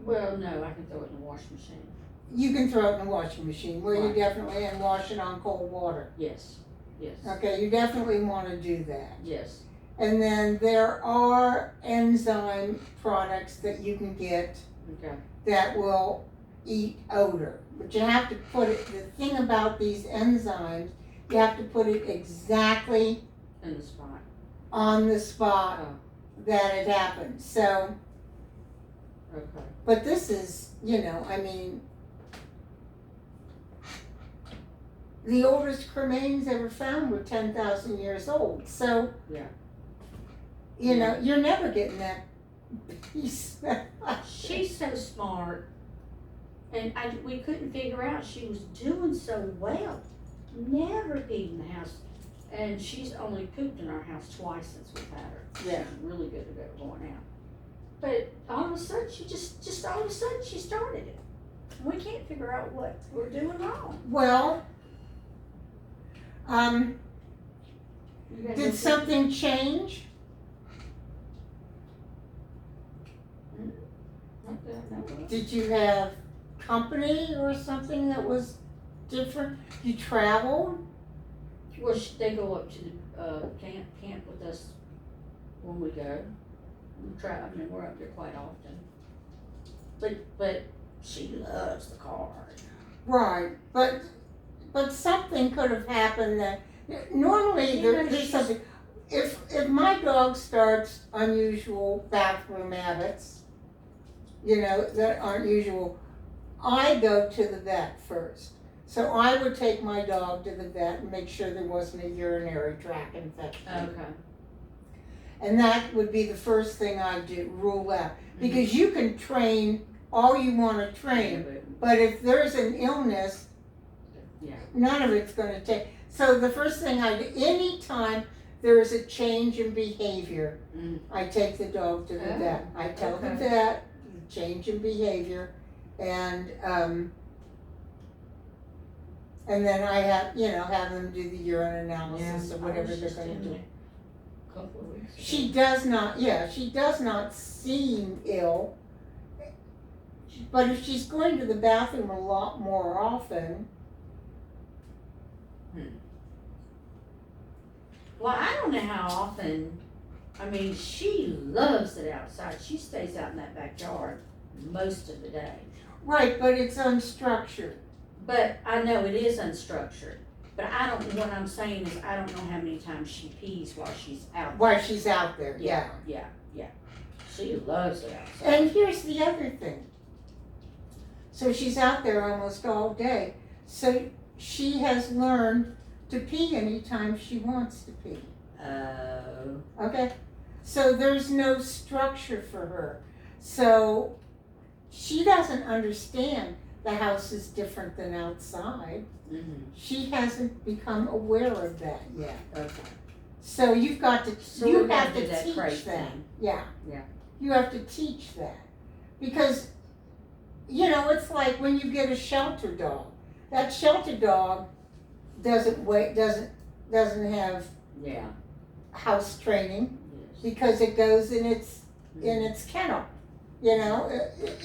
Well, no, I can throw it in the washing machine. You can throw it in the washing machine, where you Right. definitely, and wash it on cold water. Yes. Yes. Okay, you definitely want to do that. Yes. And then there are enzyme products that you can get Okay. that will eat odor. But you have to put it, the thing about these enzymes, you have to put it exactly In the spot. on the spot Oh. that it happened. So, Okay. but this is, the oldest cremains ever found were 10,000 years old. So, Yeah. you're never getting that piece. She's so smart, and we couldn't figure out she was doing so well. Never peed in the house, and she's only pooped in our house twice since we've had her. Yeah. She's really good at going out. But all of a sudden, she just all of a sudden she started it. We can't figure out what we're doing wrong. Well, You guys did don't something change? think- Not that I know of. Did you have company or something that was different? You traveled? Well, they go up to the camp with us when we go. We're up there quite often. But she loves the car. Right, but something could have happened that, normally there's something, if my dog starts unusual bathroom habits, that aren't usual, I go to the vet first. So I would take my dog to the vet and make sure there wasn't a urinary tract infection. Okay. And that would be the first thing I do, rule out. Because you can train all you want to train, but if there's an illness, Yeah. none of it's going to take. So the first thing I do, anytime there is a change in behavior, I take the dog to the vet. I tell the Okay. vet, change in behavior, and then I have them do the urine analysis or whatever they're going to do. Couple of weeks ago. She does not seem ill, but if she's going to the bathroom a lot more often, Well, I don't know how often, I mean, she loves it outside. She stays out in that backyard most of the day. Right, but it's unstructured. But I know it is unstructured. But I don't, what I'm saying is I don't know how many times she pees while she's out. While she's out there, yeah. Yeah. She loves it outside. And here's the other thing. So she's out there almost all day. So she has learned to pee anytime she wants to pee. Okay? So there's no structure for her. So she doesn't understand the house is different than outside. Mm-hmm. She hasn't become aware of that yet. Okay. So you've got to, So you we're gonna have do to that teach crate that. thing. Yeah. Yeah. You have to teach that. Because, you know, it's like when you get a shelter dog. That shelter dog doesn't have Yeah. house training Yes. because it goes in its kennel. You know,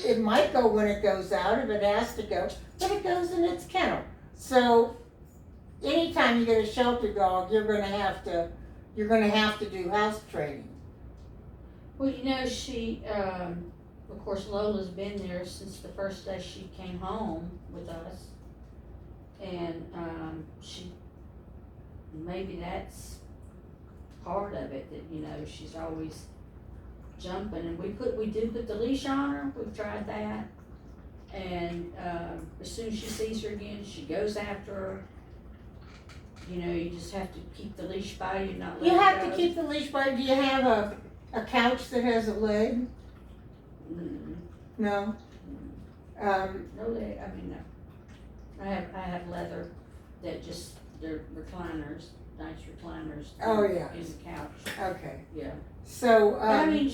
it might go when it goes out if it has to go, but it goes in its kennel. So anytime you get a shelter dog, you're gonna have to do house training. Well, you know, she, of course, Lola's been there since the first day she came home with us. And, maybe that's part of it, that, you know, she's always jumping. And we do put the leash on her, we've tried that. And, as soon as she sees her again, she goes after her. You know, you just have to keep the leash by you, not let You her have go. to keep the leash by. Do you have a couch that has a leg? Mm-mm. No. No leg, I mean, no. I have leather that just, they're recliners, nice recliners. Oh, yeah. In the couch, Okay. yeah. So, But I mean,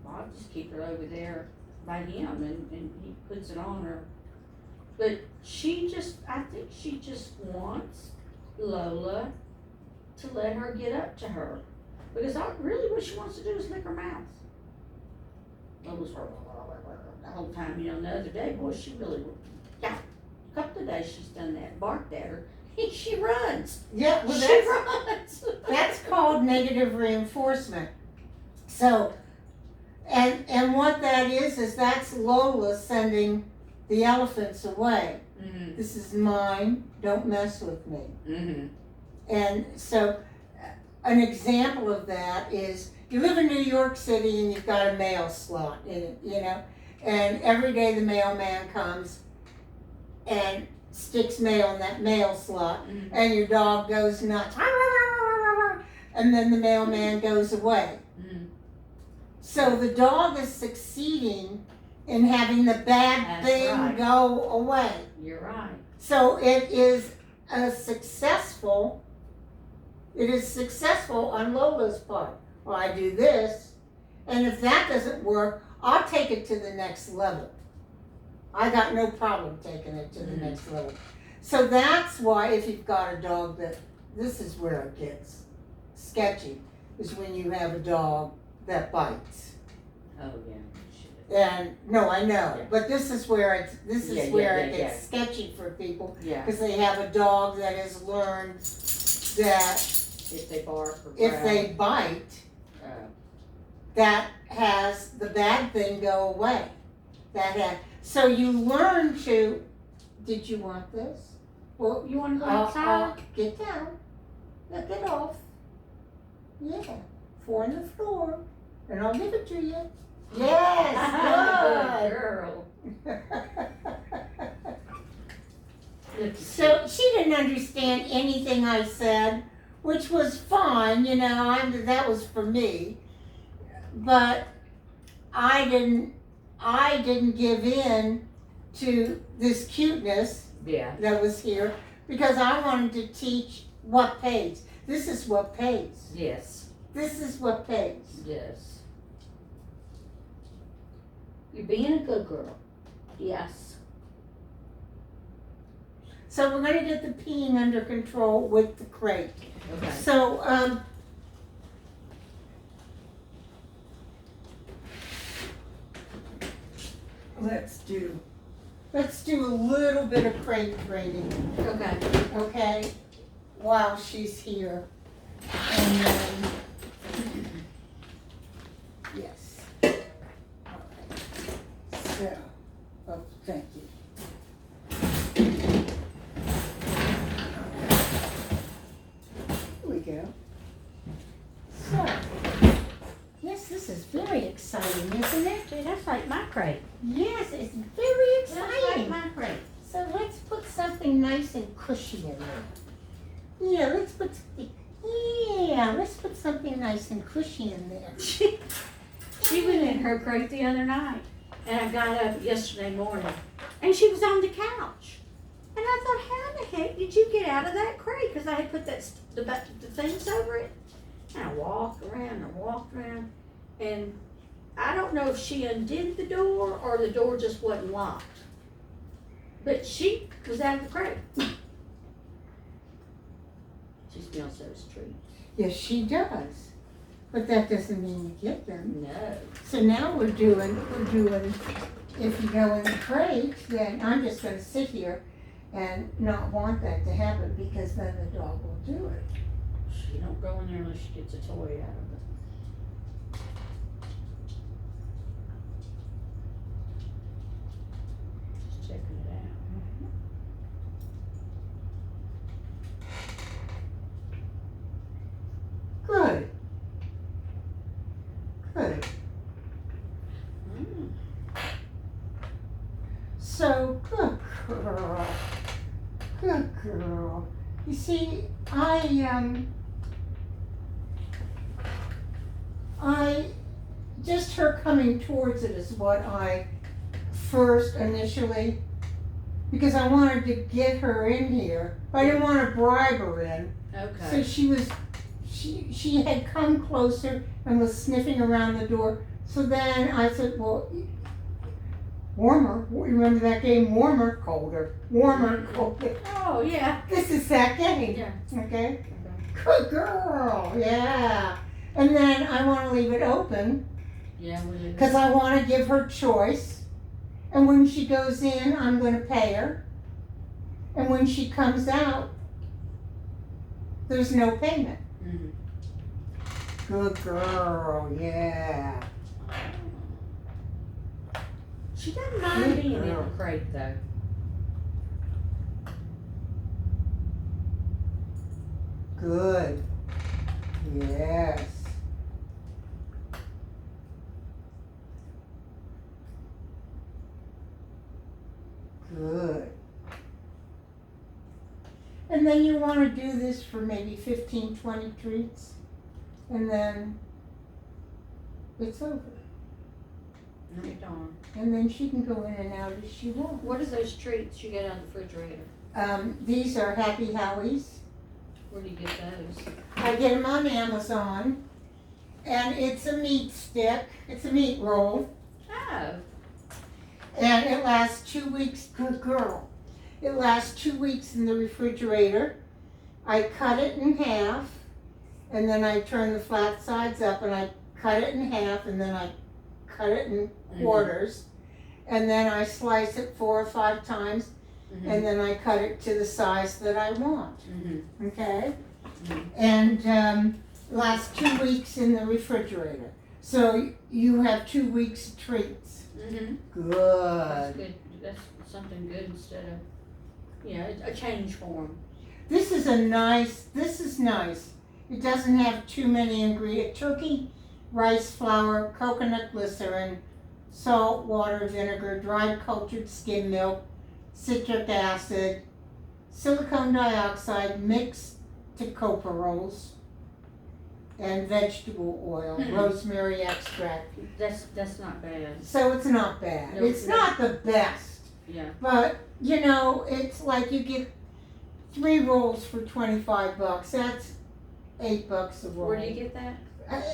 I'll just keep her over there by him and he puts it on her. But I think she just wants Lola to let her get up to her. Because really what she wants to do is lick her mouth. Lola's the whole time, you know, the other day, boy, she really, yeah, a couple of days she's done that, barked at her. She runs. yeah, well, She runs. that's called negative reinforcement. So, and what that is that's Lola sending the elephants away. Mm-hmm. This is mine, don't mess with me. Mm-hmm. And so, an example of that is, you live in New York City and you've got a mail slot in it, you know, and every day the mailman comes and sticks mail in that mail slot, Mm-hmm. and your dog goes nuts, and then the mailman goes away. Mm-hmm. So the dog is succeeding in having the bad That's thing right. go away. You're right. So it is successful on Lola's part. Well, I do this, and if that doesn't work, I'll take it to the next level. I got no problem taking it to the next level. So that's why if you've got a dog this is where it gets sketchy, is when you have a dog that bites. Oh, yeah. And, no, I know, Yeah. but this is where it Yeah, gets sketchy for people, Yeah. because they have a dog that has learned that If they bark or if growl. they bite, that has the bad thing go away. So you learn to, did you want this? Well, You wanna go I'll outside? get down, now get off. Yeah, 4 on the floor, and I'll give it to you. Yes, Good girl. good. So she didn't understand anything I said, which was fine, you know, that was for me. But I didn't give in to this cuteness Yeah. that was here, because I wanted to teach what pays. This is what pays. Yes. This is what pays. Yes. You're being a good girl. Yes. So we're gonna get the peeing under control with the crate. Okay. So, let's do a little bit of crate training, Okay. okay? while she's here. And then, yes. All right. So, oh, thank you. Here we go. So, yes, this is very exciting, isn't it? See, that's like my crate. Yes, it's very That's like exciting. my crate. So let's put something nice and cushy in there. Yeah, let's put something nice and cushy in there. She was in her crate the other night, and I got up yesterday morning, and she was on the couch. And I thought, how the heck did you get out of that crate? Because I had put the things over it. And I walked around, and I don't know if she undid the door or the door just wasn't locked. But she was out of the crate. She smells those treats. Yes, she does. But that doesn't mean you get them. No. So now we're doing, if you go in the crate, then I'm just gonna sit here and not want that to happen because then the dog will do it. She don't go in there unless she gets a toy out of it. Just checking it out. Good. Good. Mm. So, good girl. Good girl. You see, just her coming towards it is what I first initially, because I wanted to get her in here, but I didn't want to bribe her in. Okay. So she had come closer and was sniffing around the door. So then I said, well, warmer. Remember that game, warmer, colder, warmer, colder. Oh, yeah. This is that game. Yeah. Okay. Good girl. Yeah. And then I want to leave it open Yeah, we did. because I want to give her choice. And when she goes in, I'm going to pay her. And when she comes out, there's no payment. Mm-hmm. Good girl. Yeah. She doesn't mind Good being in girl. the crate, though. Good. Yes. Good. And then you want to do this for maybe 15, 20 treats, and then it's over. Right on. And then she can go in and out as she wants. What are those treats you get out of the refrigerator? These are Happy Howies. Where do you get those? I get them on Amazon, and it's a meat stick. It's a meat roll. Oh. And it lasts 2 weeks, good girl. It lasts 2 weeks in the refrigerator. I cut it in half, and then I turn the flat sides up, and I cut it in half, and then I cut it in quarters. And then I slice it 4 or 5 times, and then I cut it to the size that I want. Mm-hmm. Okay? Mhm. And lasts 2 weeks in the refrigerator. So you have 2 weeks of treats. Mm-hmm. Good. That's good. That's something good instead of, a change for them. This is nice. It doesn't have too many ingredients. Turkey, rice flour, coconut glycerin, salt, water, vinegar, dried cultured skim milk, citric acid, silicone dioxide mixed to tocopherols, and vegetable oil, rosemary extract. That's not bad. So it's not bad. No, It's no. not the best, Yeah. but it's like you get 3 rolls for $25. That's $8 a roll. Where do you get that?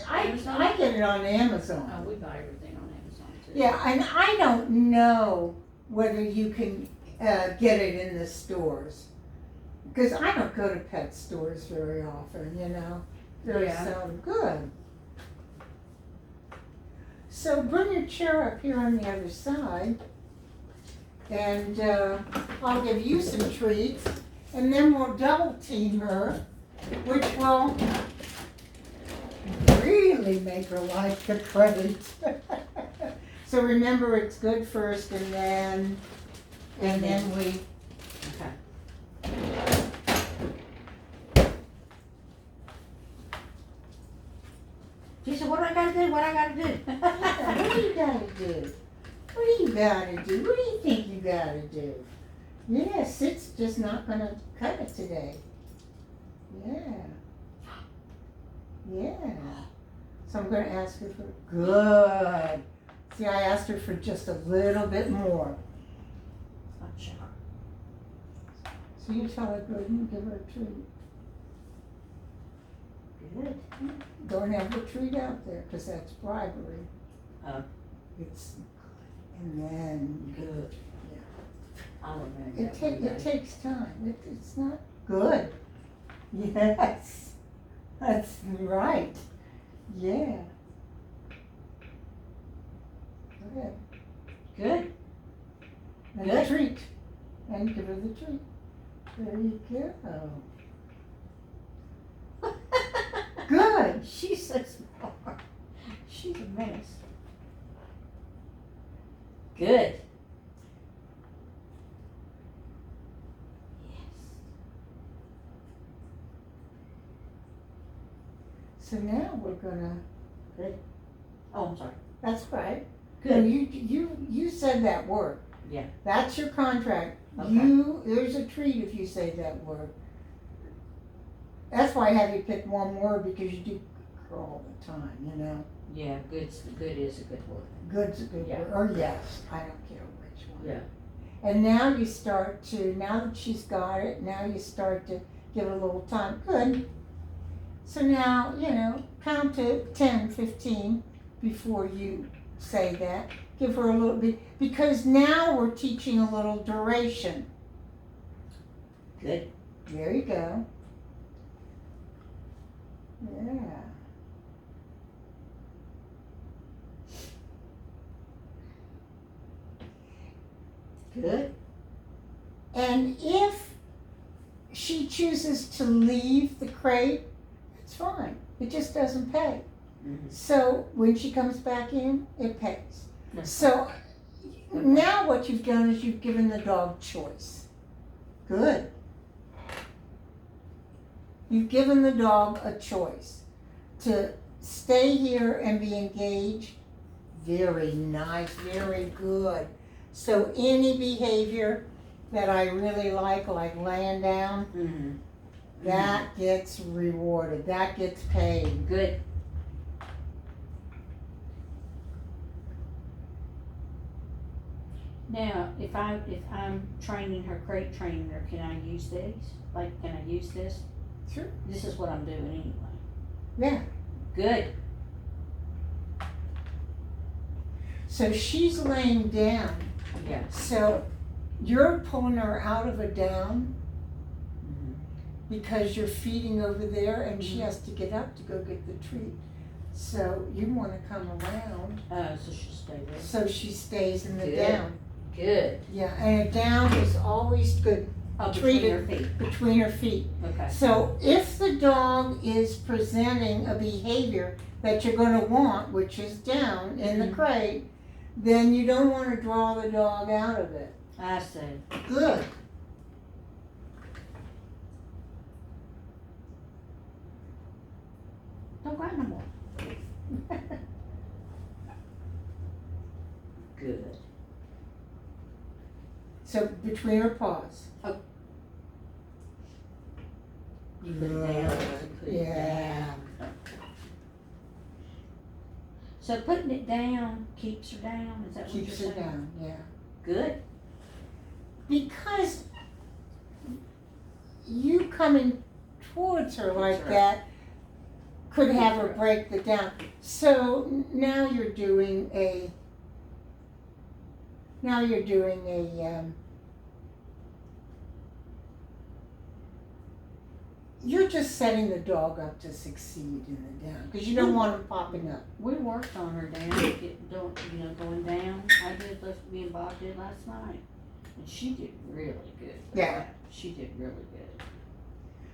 Amazon? I get it on Amazon. Oh, we buy everything on Amazon too. Yeah, and I don't know whether you can get it in the stores. Because I don't go to pet stores very often, Very Yeah. seldom. Good. So bring your chair up here on the other side. And I'll give you some treats. and then we'll double team her, which will really make her like the credit. So remember, it's good first, and then we. Okay. She said, what do I gotta do? What I gotta do? Yeah, what do you gotta do? What do you gotta do? What do you think you gotta do? Yes, it's just not gonna cut it today. Yeah. Yeah. So I'm gonna ask her for, good. See, I asked her for just a little bit more. Gotcha. So you tell her good and give her a treat. Good. Don't have the treat out there, cause that's bribery. Oh. It's, and then good. I'll remember that one It day. takes time. It's not good. Yes. That's right. Yeah. Go ahead. Good. And Good. a treat. And give her the treat. There you go. Good. She's so smart. She's a mess. Good. So now we're gonna. Oh, I'm sorry. That's right. Good. No, you said that word. Yeah. That's your contract. Okay. There's a treat if you say that word. That's why I have you pick one word, because you do her all the time, you know. Yeah, good is a good word. Good's a good Yeah. word, or yes, I don't care which one. Yeah. And now you start to, now that she's got it, now you start to give it a little time. Good. So now, count to 10, 15 before you say that. Give her a little bit, because now we're teaching a little duration. Good. There you go. Yeah. Good. And if she chooses to leave the crate, it's fine. It just doesn't pay. Mm-hmm. So when she comes back in, it pays. That's So now what you've done is you've given the dog choice. Good. You've given the dog a choice to stay here and be engaged. Very nice, very good. So any behavior that I really like laying down, Mm-hmm. that gets rewarded, that gets paid. Good. Now, if I'm training her, crate training her, can I use these? Like, can I use this? Sure. This is what I'm doing anyway. Yeah. Good. So she's laying down. Yeah. So you're pulling her out of a down Mm-hmm. because you're feeding over there, and she Mhm. has to get up to go get the treat. So you want to come around So she'll stay there. so she stays in the Good. down. Good. Yeah, and a down is always good Oh, Treat between it. her feet. between her feet. Okay. So if the dog is presenting a behavior that you're going to want, which is down in the Mhm. crate, then you don't want to draw the dog out of it. I see. Good. Don't cry no more. Good. So between her paws. You put it down. Put it Yeah. down. So putting it down keeps her down. Is that what Keeps you're her saying? down, yeah. Good. Because you coming towards her like right. that could have her right. break the down. So now you're doing a, you're just setting the dog up to succeed in the down, because you don't want him popping up. We worked on her down, going down. I did, me and Bob did last night. And she did really good. Yeah. she did really good.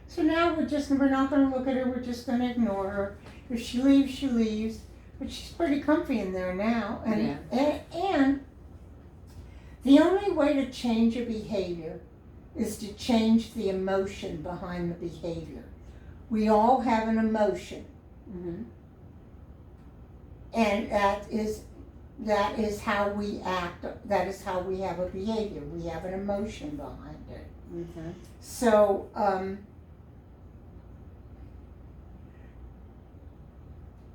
So now we're not gonna look at her, we're just gonna ignore her. If she leaves, she leaves. But she's pretty comfy in there now. And the only way to change a behavior is to change the emotion behind the behavior. We all have an emotion. Mm-hmm. And that is how we act, that is how we have a behavior. We have an emotion behind it. Mm-hmm. So,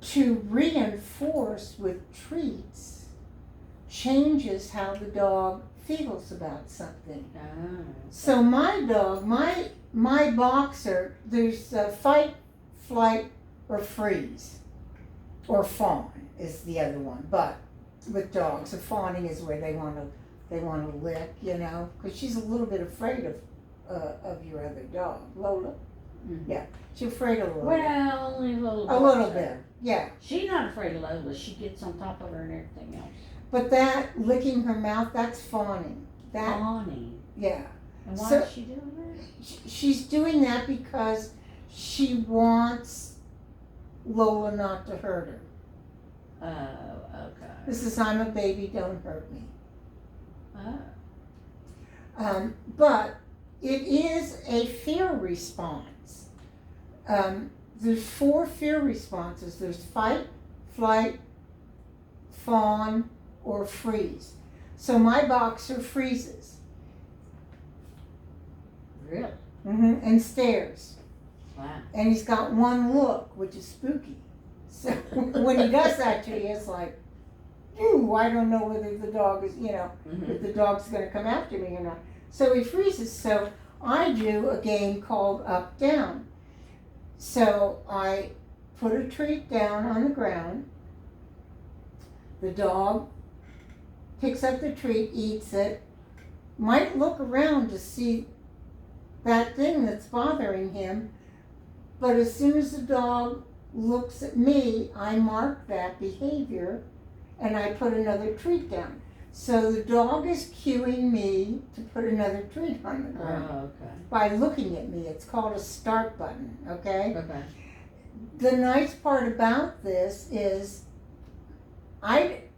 to reinforce with treats changes how the dog feels about something. Oh. So my dog, my boxer, there's fight, flight, or freeze, or fawn is the other one. But with dogs, the fawning is where they want to lick, because she's a little bit afraid of your other dog, Lola. Mm-hmm. Yeah, she's afraid of Lola. Well, only a little bit. A little bit, yeah. She's not afraid of Lola. She gets on top of her and everything else. But that licking her mouth, that's fawning. Fawning. Yeah. And why So- is she doing that? She's doing that because she wants Lola not to hurt her. Oh, okay. This is, I'm a baby, don't hurt me. Oh. But it is a fear response. There's 4 fear responses. There's fight, flight, fawn, or freeze. So my boxer freezes. Really? And stares. Wow. And he's got one look, which is spooky. So when he does that to you, it's like, ooh, I don't know whether the dog is, Mm-hmm. if the dog's going to come after me or not. So he freezes. So I do a game called up, down. So I put a treat down on the ground. The dog picks up the treat, eats it, might look around to see that thing that's bothering him, but as soon as the dog looks at me, I mark that behavior and I put another treat down. So the dog is cueing me to put another treat on the ground Oh, okay. by looking at me. It's called a start button, okay? Okay. The nice part about this is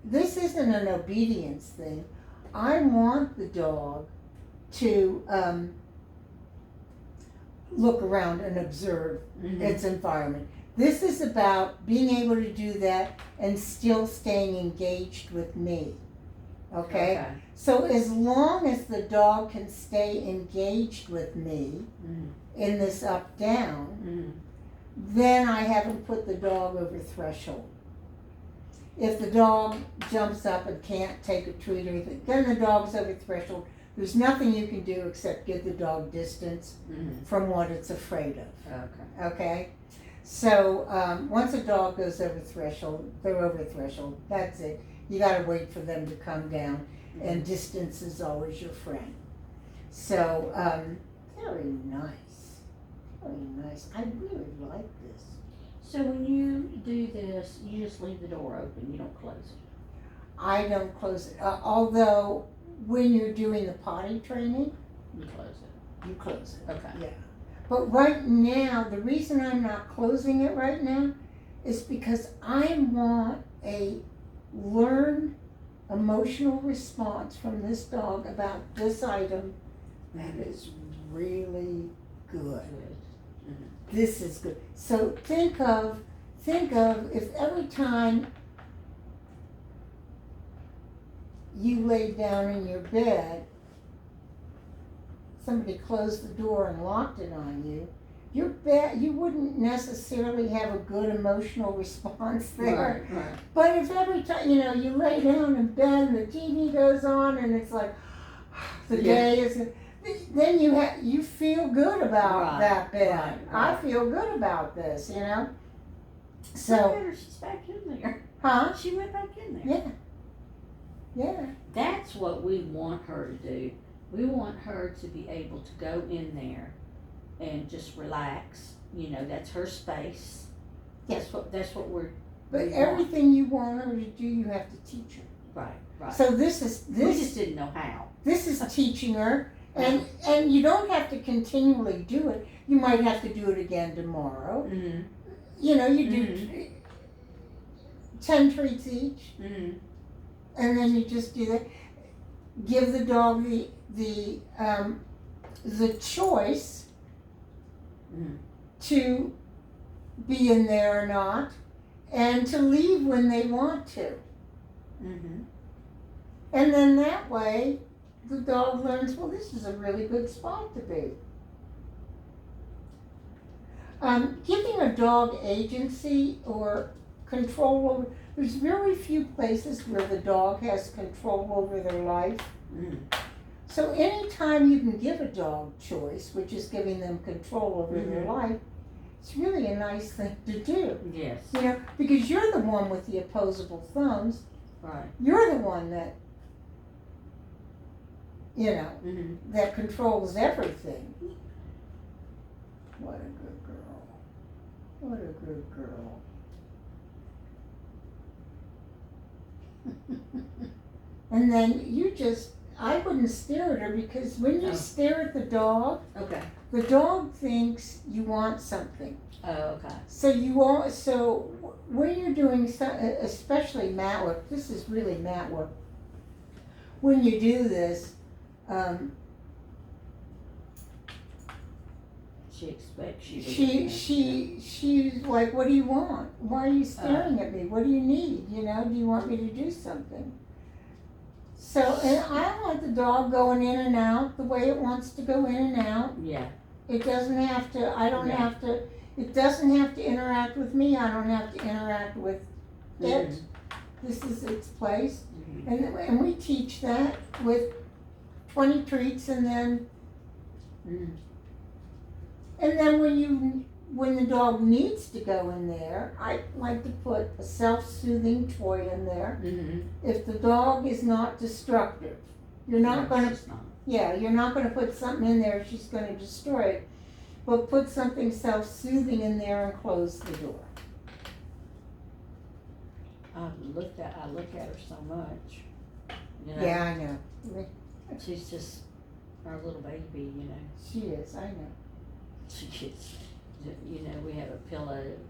this isn't an obedience thing. I want the dog to look around and observe Mm-hmm. its environment. This is about being able to do that and still staying engaged with me. Okay? So as long as the dog can stay engaged with me Mm-hmm. in this up down, Mm-hmm. then I haven't put the dog over threshold. If the dog jumps up and can't take a treat or anything, then the dog's over threshold. There's nothing you can do except give the dog distance Mm-hmm. from what it's afraid of. Okay. Okay? So once a dog goes over threshold, they're over threshold. That's it. You gotta wait for them to come down, and distance is always your friend. So very nice, very nice. I really like this. So when you do this, you just leave the door open. You don't close it. I don't close it. Although when you're doing the potty training, You close it. you close it. Okay. Yeah. But right now, the reason I'm not closing it right now is because I want a learned emotional response from this dog about this item that is really good. Good. This is good. So think of if every time you laid down in your bed, somebody closed the door and locked it on you, your bed, you wouldn't necessarily have a good emotional response there. Right, right. But if every time, you lay down in bed and the TV goes on and it's like, the day is, then you feel good about Right, that bed. right. I feel good about this, So So, she's back in there. huh? She went back in there. Yeah. That's what we want her to do. We want her to be able to go in there and just relax. That's her space. That's what we're. But we want. everything you want her to do, you have to teach her. Right, right. So this is we just didn't know how. This is teaching her, And you don't have to continually do it. You might have to do it again tomorrow. Mhm. You know, you do 10 treats each, Mhm. and then you just do that. Give the dog the choice Mhm. to be in there or not, and to leave when they want to. Mhm. And then that way, the dog learns, well, this is a really good spot to be. Giving a dog agency or control over, there's very few places where the dog has control over their life. Mhm. So anytime you can give a dog choice, which is giving them control over their life, it's really a nice thing to do. Yes. You know, because you're the one with the opposable thumbs. Right. You're the one that, you know, Mhm. that controls everything. What a good girl. What a good girl. And then you just, I wouldn't stare at her, because when you Oh. stare at the dog Okay. thinks you want something. Oh, okay. So when you're doing especially mat work, this is really mat work. When you do this, She expects you to. she's like, what do you want? Why are you staring at me? What do you need? You know, do you want me to do something? So, and I want the dog going in and out the way it wants to go in and out. Yeah. It doesn't have to, I don't Yeah. have to, it doesn't have to interact with me, I don't have to interact with it. Mhm. This is its place. Mhm. And we teach that with 20 treats, and then Mhm. when the dog needs to go in there, I like to put a self-soothing toy in there. Mhm. If the dog is not destructive, you're not No, gonna, she's not. yeah, you're not gonna put something in there she's gonna destroy it. But put something self-soothing in there and close the door. I look at her so much. You know? Yeah, I know. She's just our little baby, you know. She is, I know. She gets, you know, we have a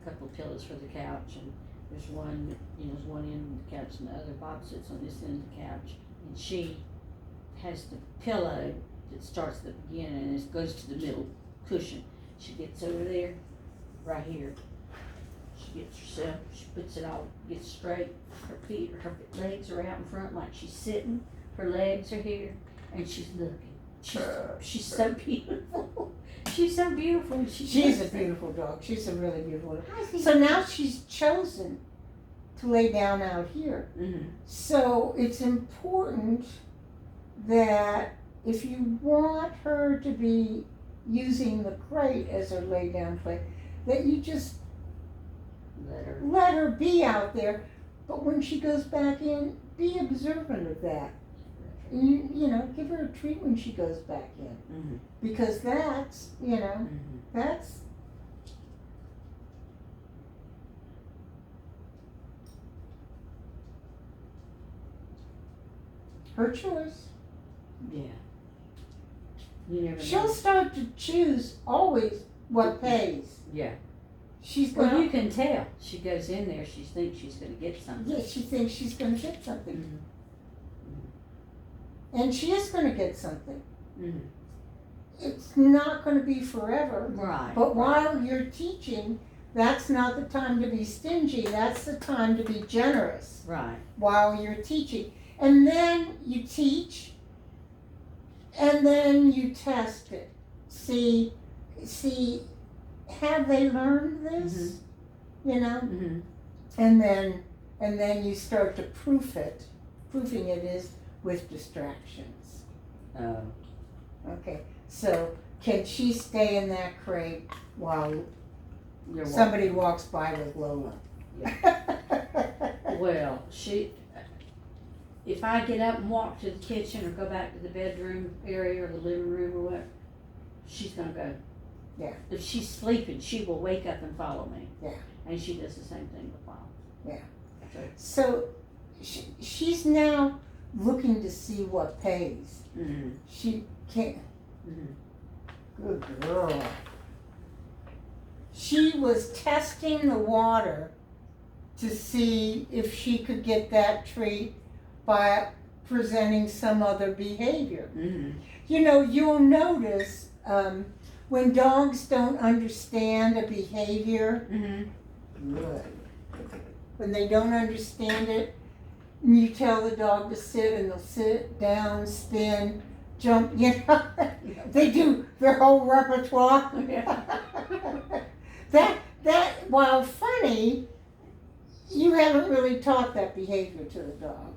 couple of pillows for the couch, and there's one, you know, there's one end of the couch and the other box sits on this end of the couch, and she has the pillow that starts at the beginning and it goes to the middle cushion. She gets over there, right here. She gets herself, she puts it all, gets straight. Her legs are out in front like she's sitting. Her legs are here, and she's looking. She's so beautiful. She's so beautiful. She's a beautiful dog. She's a really beautiful dog. So now she's chosen to lay down out here. Mm-hmm. So it's important that if you want her to be using the crate as her lay down place, that you just let her be out there. But when she goes back in, be observant of that. You know, give her a treat when she goes back in. Mm-hmm. Because that's, you know, Mm-hmm. that's her choice. Yeah. You never She'll know. start to choose always what pays. Yeah. She's Well, gonna, you can tell. She goes in there, she thinks she's going to get something. yeah, she thinks she's gonna get something. Mm-hmm. And she is gonna get something. Mm-hmm. It's not gonna be forever. Right. But while you're teaching, that's not the time to be stingy, that's the time to be generous Right. while you're teaching. And then you teach, and then you test it. See, have they learned this? You know? Mm-hmm. And then you start to proof it. Proofing it is with distractions. Oh. Okay, so can she stay in that crate while You're somebody walks by with Lola? Well, if I get up and walk to the kitchen or go back to the bedroom area or the living room or what, she's gonna go. Yeah. If she's sleeping, she will wake up and follow me. Yeah. And she does the same thing with Mom. Yeah. So, So she's now looking to see what pays. mm-hmm. She can't, Good girl. She was testing the water to see if she could get that treat by presenting some other behavior. You know, you'll notice when dogs don't understand a behavior, good. When they don't understand it, and you tell the dog to sit and they'll sit down, spin, jump, you know, they do their whole repertoire. That, while funny, you haven't really taught that behavior to the dog.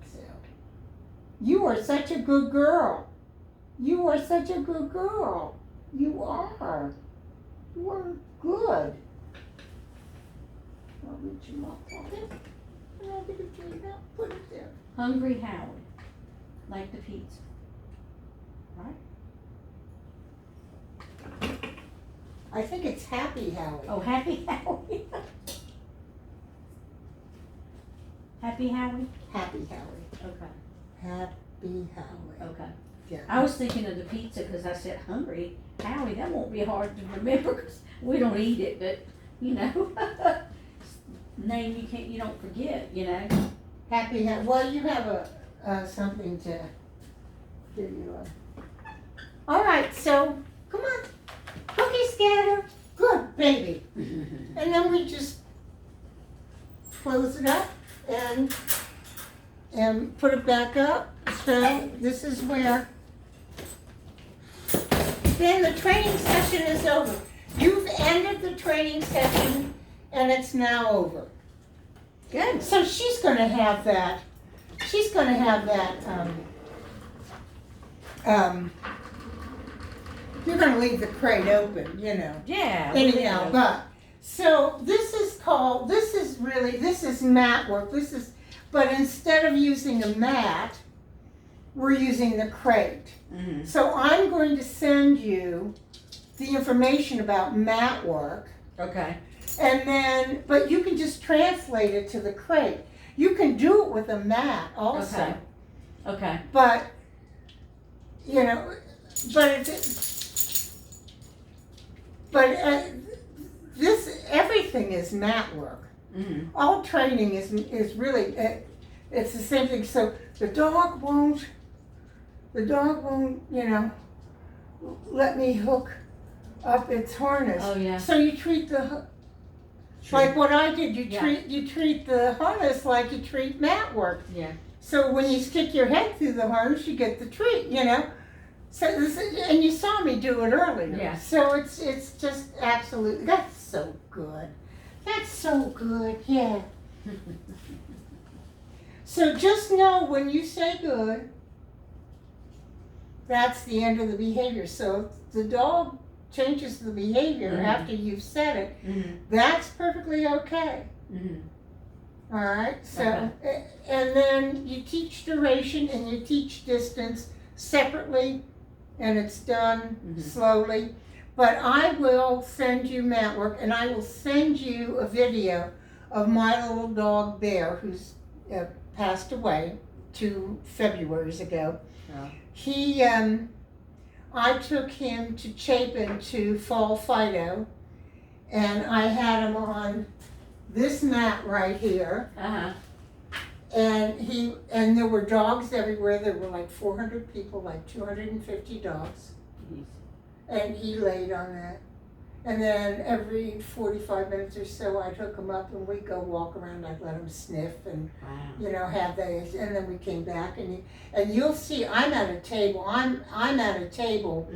So, you are such a good girl. You are such a good girl. You are. You are good. I'll reach him up on it. And I'll get a treat out. Put it there. Hungry Howie, like the pizza, right? I think it's Happy Howie. Oh, Happy Howie. Happy Howie? Happy Howie. Okay, Happy Howie. okay. Yeah. I was thinking of the pizza because I said Hungry Howie. That won't be hard to remember because we don't eat it, but you know, name you don't forget, you know. Happy Howie. Well, you have something to give you All right, so come on. Cookie scatter. Good baby. And then we just close it up and put it back up. So this is where then the training session is over. You've ended the training session and it's now over. Good. So she's gonna have that, you're gonna leave the crate open, you know. Yeah. Anyhow, but, so this is mat work, but instead of using a mat, we're using the crate. So I'm going to send you the information about mat work. Okay. And then, but you can just translate it to the crate. You can do it with a mat also. Okay. But, you know, everything is mat work. All training is really, it's the same thing. So the dog won't, you know, let me hook up its harness. Oh yeah. So you treat like what I did, you treat the harness like you treat mat work. Yeah. So when you stick your head through the harness, you get the treat, you know. So and you saw me do it earlier. Yeah. So it's just absolutely, that's so good. That's so good, yeah. So just know when you say good, that's the end of the behavior. So if the dog changes the behavior after you've said it, that's perfectly okay. All right, so, and then you teach duration and you teach distance separately, and it's done slowly. But I will send you mat work, and I will send you a video of my little dog Bear, who's passed away 2 Februaries ago. Oh. I took him to Chapin to Fall Fido, and I had him on this mat right here. And there were dogs everywhere. There were like 400 people, like 250 dogs. And he laid on that. And then every 45 minutes or so, I'd hook him up and we'd go walk around. I'd let him sniff and, you know, have those. And then we came back and you'll see, I'm at a table. I'm at a table,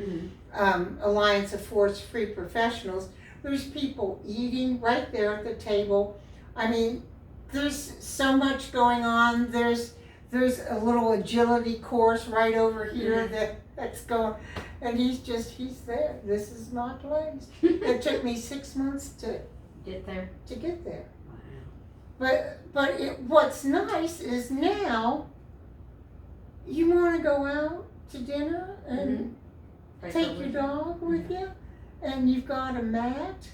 Alliance of Force-Free Professionals. There's people eating right there at the table. I mean, there's so much going on. There's a little agility course right over here that's going, and he's there. This is my place. It took me 6 months to get there. Wow. But what's nice is now you want to go out to dinner and take your dog with you, and you've got a mat.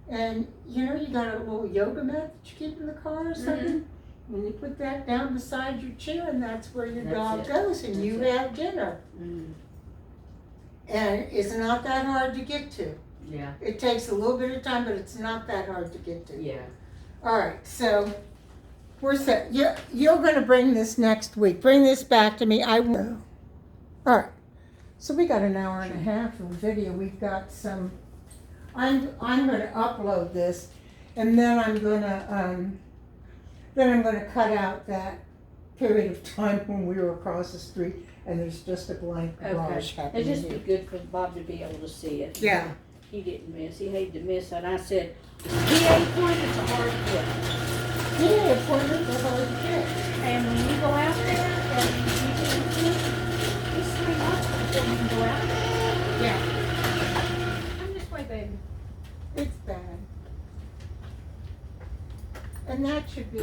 And, you know, you got a little yoga mat that you keep in the car or something. And you put that down beside your chair, and that's where your dog goes, and you have dinner. And it's not that hard to get to. Yeah, It takes a little bit of time, but it's not that hard to get to. yeah. All right, so we're set. You're gonna bring this next week. Bring this back to me. I will. All right. So we got an hour and a half of video. We've got some. I'm gonna upload this, and then I'm gonna cut out that period of time when we were across the street and there's just a blank garage Okay. happening It'd just be here. good for Bob to be able to see it. Yeah. He didn't miss, he hated to miss it. I said, PA appointments are hard to get. Yeah, appointments are hard to get. And when you go out there and you do it's 3 months before you can go out there. Yeah. I'm this way, baby. It's bad. And that should be.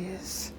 is